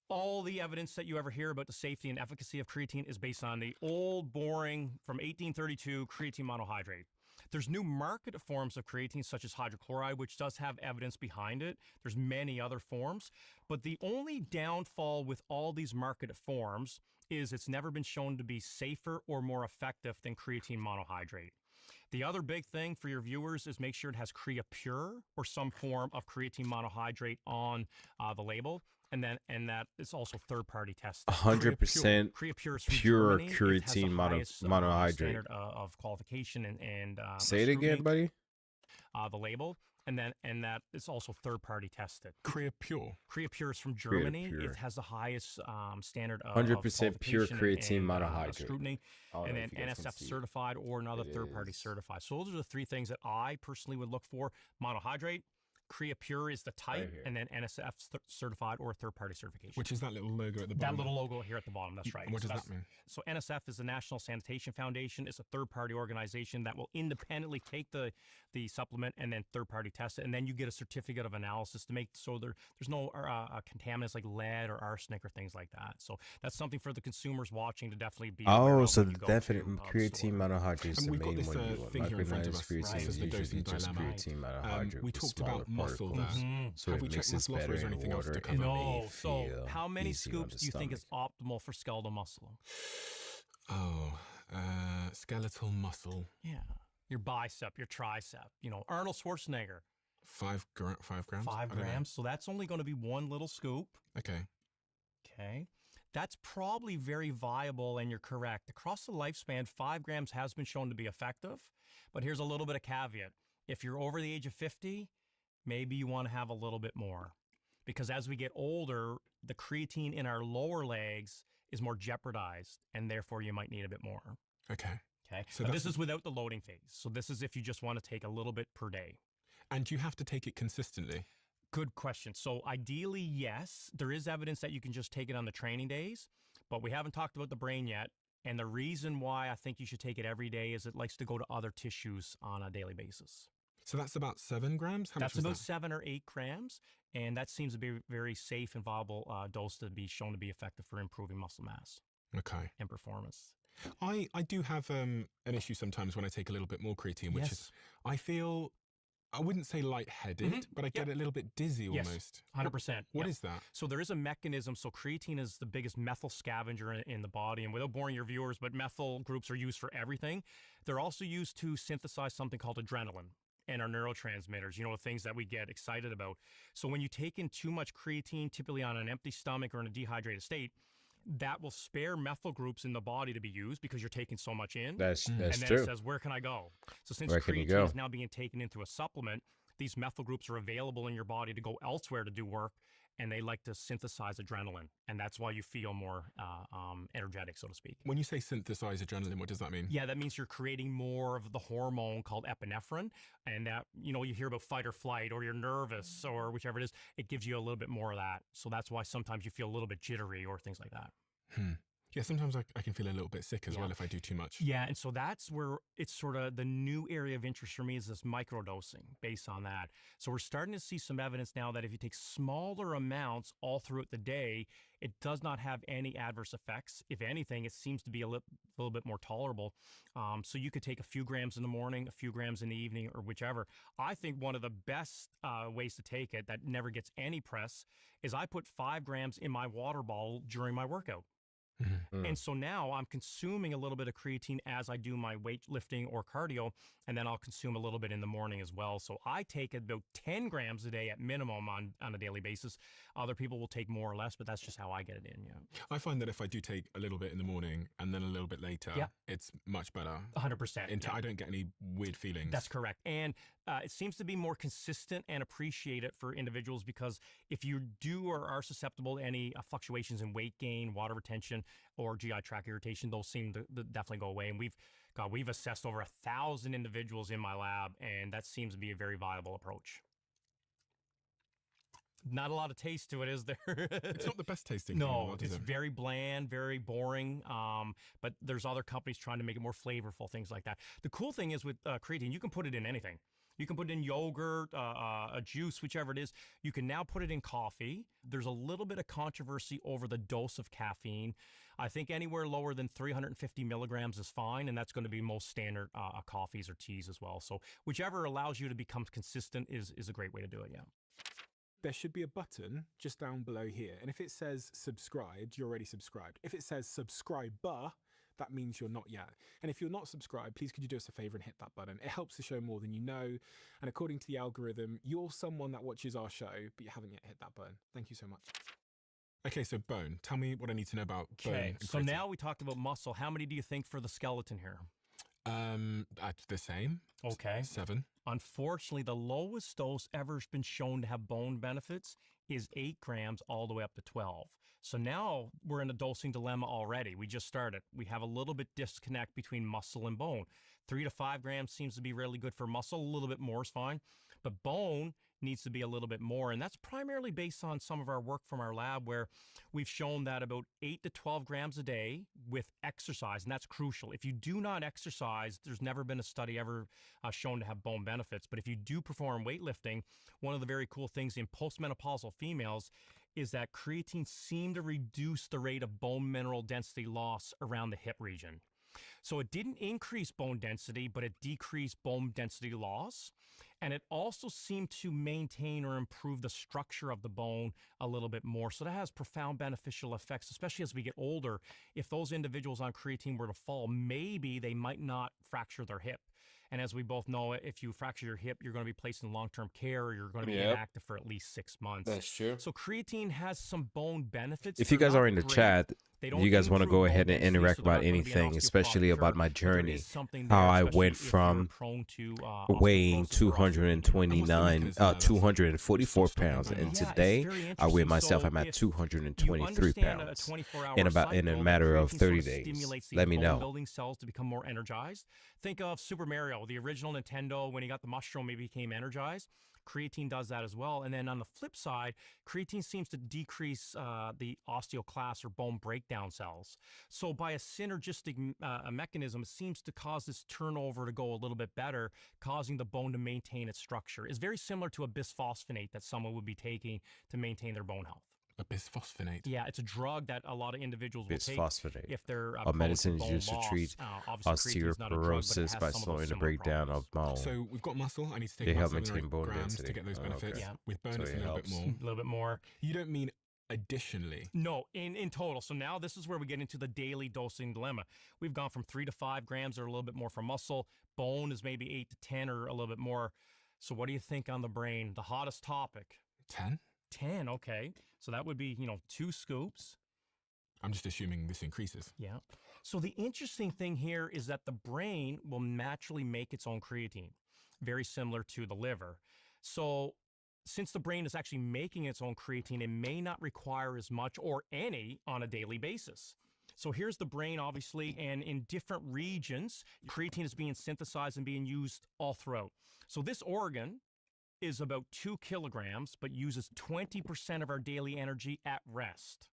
H: All the evidence that you ever hear about the safety and efficacy of creatine is based on the old, boring, from 1832 creatine monohydrate. There's new marketed forms of creatine, such as hydrochloride, which does have evidence behind it. There's many other forms. But the only downfall with all these marketed forms is it's never been shown to be safer or more effective than creatine monohydrate. The other big thing for your viewers is make sure it has CreaPure or some form of creatine monohydrate on the label. And that is also third-party tested.
A: 100%
H: CreaPure is from
A: pure
H: Germany. It has the
A: creatine
H: highest,
A: monohydrate.
H: standard of qualification and
A: Say it again,
H: scrutiny,
A: buddy.
H: the label. And that is also third-party tested.
I: CreaPure.
H: CreaPure is from Germany.
A: CreaPure.
H: It has the highest standard of
A: 100% pure
H: qualification
A: creatine
H: and,
A: monohydrate.
H: scrutiny,
A: I don't
H: and
A: know
H: then
A: if you guys can
H: NSF
A: see it.
H: certified or another
A: It
H: third-party
A: is.
H: certified. So those are the three things that I personally would look for: monohydrate, CreaPure is the type,
A: here.
H: and then NSF certified or third-party certification.
I: Which is that little logo at the
H: that
I: bottom.
H: little logo here at the bottom. That's right.
I: And what does
H: So
I: that mean?
H: So NSF is the National Sanitation Foundation. It's a third-party organization that will independently take the supplement and then third-party test it, and then you get a certificate of analysis to make so there's no contaminants like lead or arsenic or things like that. So that's something for the consumers watching to definitely be aware
A: Oh,
H: of
A: so
H: when
A: the
H: you go
A: definite
H: to, the
A: creatine
H: store.
A: monohydrate is
I: And
A: the
I: we've got
A: main
I: this
A: one you want.
I: thing here in front of
A: Micronized
I: us.
A: creatine
I: This is
A: is
I: the
A: usually
I: dosing
A: just
I: dilemma.
A: creatine monohydrate
I: We
A: with
I: talked
A: smaller
I: about muscle
A: particles,
I: there.
A: so
I: Have
A: it
I: we checked
A: mixes
I: muscle off, or
A: better
I: is there
A: in
I: anything else
A: water
I: to
A: and
I: cover?
A: may
H: No. So
A: feel
H: how many
A: easier on
H: scoops
A: the
H: do you think is
A: stomach.
H: optimal for skeletal muscle?
I: Oh, skeletal muscle.
H: Yeah. Your bicep, your tricep. Arnold Schwarzenegger,
I: 5 grams?
H: 5
I: I don't know.
H: grams. So that's only going to be one little scoop.
I: Okay.
H: Okay. That's probably very viable, and you're correct. Across the lifespan, 5 grams has been shown to be effective, but here's a little bit of caveat. If you're over the age of 50, maybe you want to have a little bit more. Because as we get older, the creatine in our lower legs is more jeopardized, and therefore you might need a bit more.
I: Okay.
H: Okay.
I: So
H: But
I: that's-
H: this is without the loading phase. So this is if you just want to take a little bit per day.
I: And you have to take it consistently.
H: Good question. So ideally, yes, there is evidence that you can just take it on the training days, but we haven't talked about the brain yet. And the reason why I think you should take it every day is it likes to go to other tissues on a daily basis.
I: So that's about 7 grams? How
H: That's
I: much was
H: about
I: that?
H: 7 or 8 grams. And that seems to be a very safe and viable dose to be shown to be effective for improving muscle mass
I: Okay.
H: and performance.
I: I do have an issue sometimes when I take a little bit more creatine, which is I feel, I wouldn't say lightheaded, but I get a little bit dizzy
H: Yes,
I: almost.
H: 100%.
I: What
H: Yep.
I: is that?
H: So there is a mechanism. So creatine is the biggest methyl scavenger in the body. And without boring your viewers, but methyl groups are used for everything. They're also used to synthesize something called adrenaline and our neurotransmitters, you know, things that we get excited about. So when you take in too much creatine, typically on an empty stomach or in a dehydrated state, that will spare methyl groups in the body to be used because you're taking so much in.
A: That's
H: And then
A: true.
H: it says, where can I go? So since
A: Where can you
H: creatine
A: go?
H: is now being taken in through a supplement, these methyl groups are available in your body to go elsewhere to do work, and they like to synthesize adrenaline. And that's why you feel more energetic, so to speak.
I: When you say synthesize adrenaline, what does that mean?
H: Yeah, that means you're creating more of the hormone called epinephrine. And that, you know, you hear about fight or flight, or you're nervous, or whichever it is, it gives you a little bit more of that. So that's why sometimes you feel a little bit jittery or things like that.
I: Yeah, sometimes I can feel a little bit sick as
H: Yeah.
I: well if I do too much.
H: Yeah, and so that's where it's sort of the new area of interest for me is this microdosing based on that. So we're starting to see some evidence now that if you take smaller amounts all throughout the day, it does not have any adverse effects. If anything, it seems to be a little bit more tolerable. So you could take a few grams in the morning, a few grams in the evening, or whichever. I think one of the best ways to take it that never gets any press is I put 5 grams in my water bottle during my workout. And so now I'm consuming a little bit of creatine as I do my weightlifting or cardio, and then I'll consume a little bit in the morning as well. So I take about 10 grams a day at minimum on a daily basis. Other people will take more or less, but that's just how I get it in. Yeah,
I: I find that if I do take a little bit in the morning and then a little bit later,
H: Yeah.
I: it's much better.
H: 100%.
I: I don't get any weird feelings.
H: That's correct. And it seems to be more consistent and appreciated for individuals because if you do or are susceptible to any fluctuations in weight gain, water retention, or GI tract irritation, those seem to definitely go away. And we've assessed over 1,000 individuals in my lab, and that seems to be a very viable approach. Not a lot of taste to it, is there?
I: It's not the best tasting thing in the
H: No,
I: world, is
H: it's
I: it?
H: very bland, very boring. But there's other companies trying to make it more flavorful, things like that. The cool thing is with creatine, you can put it in anything. You can put it in yogurt, a juice, whichever it is. You can now put it in coffee. There's a little bit of controversy over the dose of caffeine. I think anywhere lower than 350 milligrams is fine, and that's going to be most standard coffees or teas as well. So whichever allows you to become consistent is a great way to do it, yeah.
I: There should be a button just down below here. And if it says subscribed, you're already subscribed. If it says subscriber, that means you're not yet. And if you're not subscribed, please could you do us a favor and hit that button. It helps the show more than you know. And according to the algorithm, you're someone that watches our show, but you haven't yet hit that button. Thank you so much. Okay, so bone. Tell me what I need to know about bone.
H: Okay,
I: and
H: so
I: protein.
H: now we talked about muscle. How many do you think for the skeleton here?
I: The same.
H: Okay.
I: 7.
H: Unfortunately, the lowest dose ever been shown to have bone benefits is 8 grams all the way up to 12. So now we're in a dosing dilemma already. We just started. We have a little bit disconnect between muscle and bone. 3 to 5 grams seems to be really good for muscle. A little bit more is fine. But bone needs to be a little bit more. And that's primarily based on some of our work from our lab where we've shown that about 8 to 12 grams a day with exercise, and that's crucial. If you do not exercise, there's never been a study ever shown to have bone benefits. But if you do perform weightlifting, one of the very cool things in postmenopausal females is that creatine seemed to reduce the rate of bone mineral density loss around the hip region. So it didn't increase bone density, but it decreased bone density loss. And it also seemed to maintain or improve the structure of the bone a little bit more. So that has profound beneficial effects, especially as we get older. If those individuals on creatine were to fall, maybe they might not fracture their hip. And as we both know, if you fracture your hip, you're going to be placed in long-term care, or you're going to be inactive for at least 6 months.
A: That's true.
H: So creatine has some bone benefits.
A: If you
H: They're
A: guys
H: not
A: are in the
H: great.
A: chat,
H: They don't
A: You guys want to
H: improve
A: go
H: bone
A: ahead and
H: density,
A: interact
H: so they're
A: about
H: not gonna be an
A: anything, especially
H: osteoporotic
A: about
H: curve,
A: my
H: but there
A: journey,
H: is something
A: how
H: there,
A: I
H: especially
A: went
H: if you're
A: from
H: prone to
A: weighing
H: osteoporosis or osteopenia.
A: 244 pounds, and
H: Yeah, it's
A: today
H: very
A: I weigh
H: interesting.
A: myself.
H: So
A: I'm at
H: if
A: 223
H: understand a
A: pounds
H: 24-hour
A: in about in a
H: cycle,
A: matter of
H: creatine
A: 30
H: sort of
A: days.
H: stimulates these
A: Let me know.
H: bone-building cells to become more energized. Think of Super Mario, the original Nintendo, when he got the mushroom, he became energized. Creatine does that as well. And then on the flip side, creatine seems to decrease the osteoclast or bone breakdown cells. So by a synergistic a mechanism, it seems to cause this turnover to go a little bit better, causing the bone to maintain its structure. It's very similar to a bisphosphonate that someone would be taking to maintain their bone health.
I: A bisphosphonate.
H: Yeah, it's a drug that a lot of individuals will take
A: Bisphosphonate.
H: if they're
A: A
H: prone to
A: medicine is
H: bone
A: used to
H: loss.
A: treat
H: Obviously, creatine is not a drug, but it
A: osteoporosis
H: has
A: by
H: some of
A: slowing
H: those
A: the
H: similar
A: breakdown
H: problems.
A: of bone.
I: So we've got muscle. I need to take
A: They
I: about
A: help
I: 7 or 8
A: maintain bone
I: grams
A: density.
I: to get those
A: Oh,
I: benefits.
A: okay.
H: Yeah.
I: With burn,
A: So
I: it's
A: it
I: a little
A: helps.
I: bit more.
H: A little bit more.
I: You don't mean additionally.
H: No, in total. So now this is where we get into the daily dosing dilemma. We've gone from 3 to 5 grams or a little bit more for muscle. Bone is maybe 8 to 10 or a little bit more. So what do you think on the brain? The hottest topic.
I: 10?
H: 10, okay. So that would be, 2 scoops.
I: I'm just assuming this increases.
H: Yeah. So the interesting thing here is that the brain will naturally make its own creatine, very similar to the liver. So since the brain is actually making its own creatine, it may not require as much or any on a daily basis. So here's the brain, obviously, and in different regions, creatine is being synthesized and being used all throughout. So this organ is about 2 kilograms, but uses 20% of our daily energy at rest.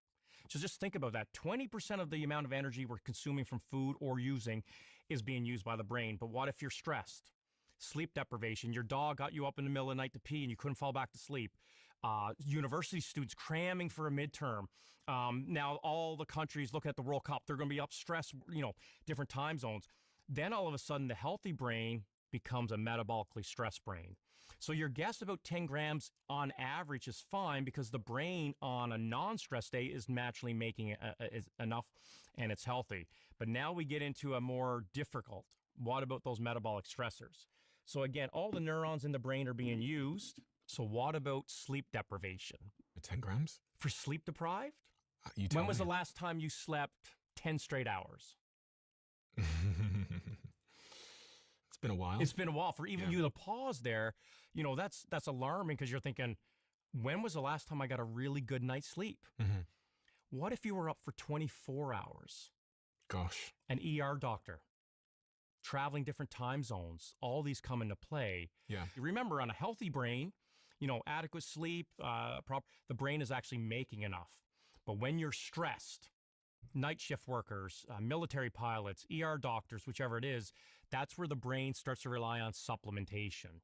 H: So just think about that. 20% of the amount of energy we're consuming from food or using is being used by the brain. But what if you're stressed? Sleep deprivation. Your dog got you up in the middle of the night to pee and you couldn't fall back to sleep. University students cramming for a midterm. Now all the countries look at the World Cup. They're going to be up stressed, different time zones. Then all of a sudden the healthy brain becomes a metabolically stressed brain. So your guess about 10 grams on average is fine because the brain on a non-stress day is naturally making is enough and it's healthy. But now we get into a more difficult. What about those metabolic stressors? So again, all the neurons in the brain are being used. So what about sleep deprivation?
I: 10 grams?
H: For sleep deprived?
I: You tell
H: When was
I: me.
H: the last time you slept 10 straight hours?
I: It's been a while.
H: It's been a while. For even you to pause there, that's alarming because you're thinking, when was the last time I got a really good night's sleep?
I: Mhm.
H: What if you were up for 24 hours?
I: Gosh.
H: An ER doctor, traveling different time zones, all these come into play.
I: Yeah.
H: Remember, on a healthy brain, adequate sleep, the brain is actually making enough. But when you're stressed, night shift workers, military pilots, ER doctors, whichever it is, that's where the brain starts to rely on supplementation.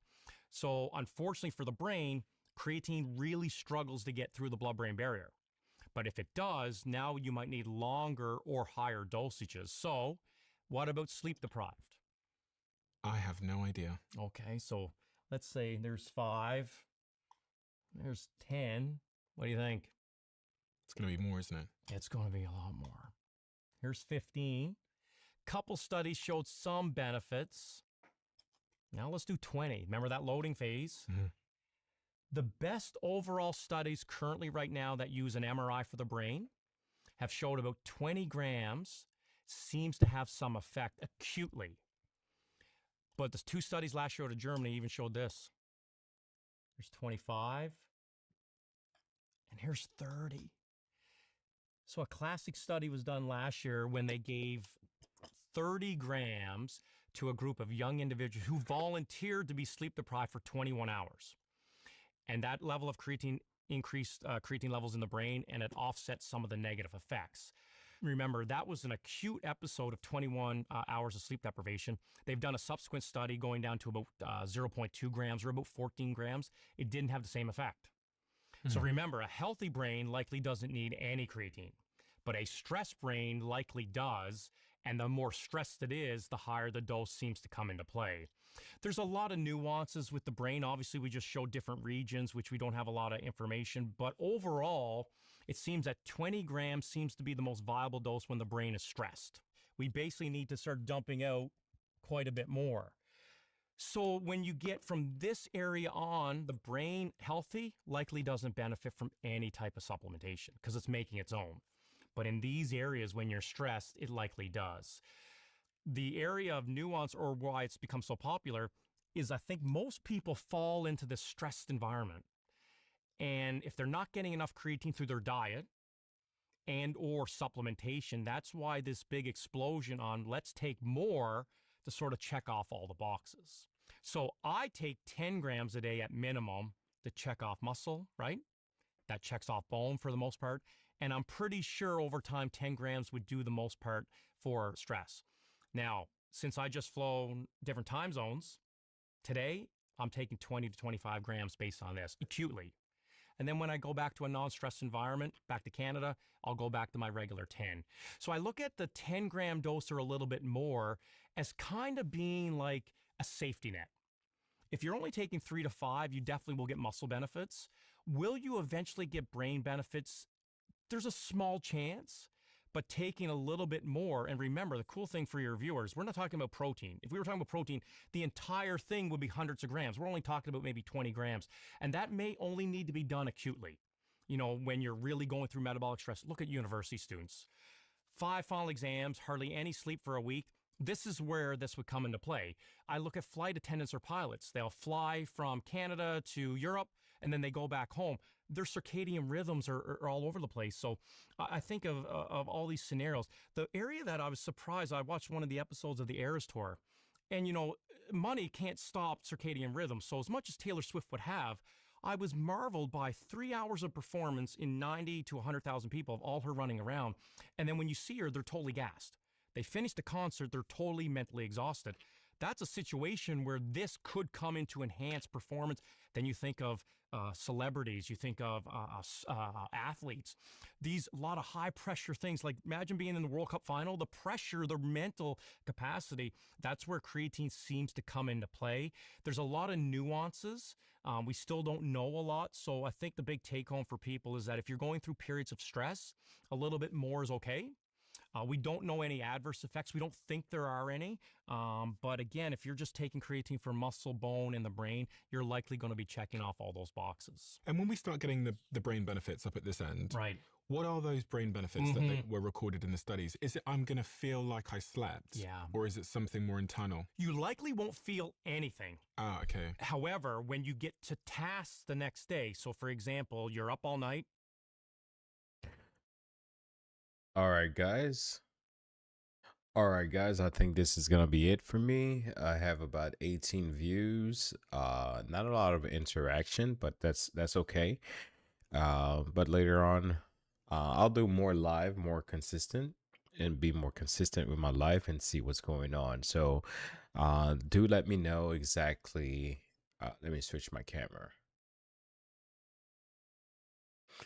H: So unfortunately for the brain, creatine really struggles to get through the blood-brain barrier. But if it does, now you might need longer or higher dosages. So what about sleep deprived?
I: I have no idea.
H: Okay, so let's say there's 5, there's 10. What do you think?
I: It's going to be more, isn't it?
H: It's going to be a lot more. Here's 15. Couple studies showed some benefits. Now let's do 20. Remember that loading phase?
I: Mhm.
H: The best overall studies currently right now that use an MRI for the brain have showed about 20 grams seems to have some effect acutely. But the 2 studies last year out of Germany even showed this. Here's 25. And here's 30. So a classic study was done last year when they gave 30 grams to a group of young individuals who volunteered to be sleep deprived for 21 hours. And that level of creatine increased creatine levels in the brain, and it offset some of the negative effects. Remember, that was an acute episode of 21 hours of sleep deprivation. They've done a subsequent study going down to about 0.2 grams or about 14 grams. It didn't have the same effect. So remember, a healthy brain likely doesn't need any creatine, but a stressed brain likely does. And the more stressed it is, the higher the dose seems to come into play. There's a lot of nuances with the brain. Obviously, we just showed different regions, which we don't have a lot of information. But overall, it seems that 20 grams seems to be the most viable dose when the brain is stressed. We basically need to start dumping out quite a bit more. So when you get from this area on, the brain healthy likely doesn't benefit from any type of supplementation because it's making its own. But in these areas, when you're stressed, it likely does. The area of nuance, or why it's become so popular, is I think most people fall into this stressed environment. And if they're not getting enough creatine through their diet and or supplementation, that's why this big explosion on let's take more to sort of check off all the boxes. So I take 10 grams a day at minimum to check off muscle, right? That checks off bone for the most part. And I'm pretty sure over time, 10 grams would do the most part for stress. Now, since I just flown different time zones, today I'm taking 20 to 25 grams based on this acutely. And then when I go back to a non-stress environment, back to Canada, I'll go back to my regular 10. So I look at the 10-gram dose or a little bit more as kind of being like a safety net. If you're only taking 3 to 5, you definitely will get muscle benefits. Will you eventually get brain benefits? There's a small chance, but taking a little bit more, and remember, the cool thing for your viewers, we're not talking about protein. If we were talking about protein, the entire thing would be hundreds of grams. We're only talking about maybe 20 grams, and that may only need to be done acutely. You know, when you're really going through metabolic stress. Look at university students. 5 final exams, hardly any sleep for a week. This is where this would come into play. I look at flight attendants or pilots. They'll fly from Canada to Europe, and then they go back home. Their circadian rhythms are all over the place. So I think of all these scenarios. The area that I was surprised, I watched one of the episodes of the Eras Tour, and you know, money can't stop circadian rhythms. So as much as Taylor Swift would have, I was marveled by 3 hours of performance in 90 to 100,000 people of all her running around. And then when you see her, they're totally gassed. They finish the concert, they're totally mentally exhausted. That's a situation where this could come in to enhance performance. Then you think of celebrities, you think of athletes. These, a lot of high pressure things, like imagine being in the World Cup final, the pressure, the mental capacity, that's where creatine seems to come into play. There's a lot of nuances. We still don't know a lot. So I think the big take home for people is that if you're going through periods of stress, a little bit more is okay. We don't know any adverse effects. We don't think there are any. But again, if you're just taking creatine for muscle, bone, and the brain, you're likely going to be checking off all those boxes.
I: And when we start getting the brain benefits up at this end,
H: right?
I: What are those brain benefits that were recorded in the studies? Is it I'm going to feel like I slept?
H: Yeah.
I: Or is it something more internal?
H: You likely won't feel anything.
I: Ah, okay.
H: However, when you get to tasks the next day, so for example, you're up all night.
A: All right, guys. I think this is gonna be it for me. I have about 18 views. Not a lot of interaction, but that's okay. But later on, I'll do more live, more consistent, and be more consistent with my life and see what's going on. So do let me know exactly. Let me switch my camera.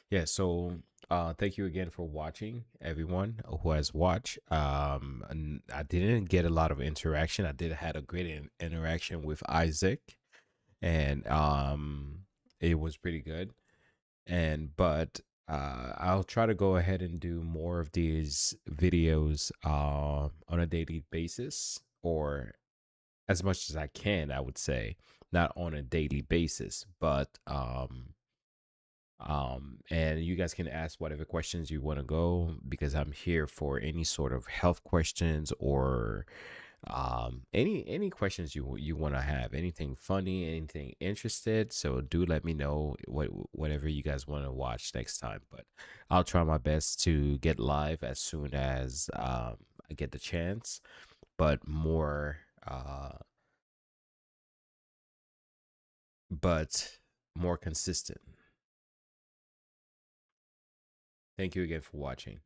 A: Yeah, so thank you again for watching, everyone who has watched. And I didn't get a lot of interaction. I did had a great interaction with Isaac, and it was pretty good. But I'll try to go ahead and do more of these videos on a daily basis, or as much as I can, I would say, not on a daily basis, but and you guys can ask whatever questions you want to go, because I'm here for any sort of health questions, or any questions you want to have, anything funny, anything interested. So do let me know whatever you guys want to watch next time. But I'll try my best to get live as soon as I get the chance, but more consistent. Thank you again for watching.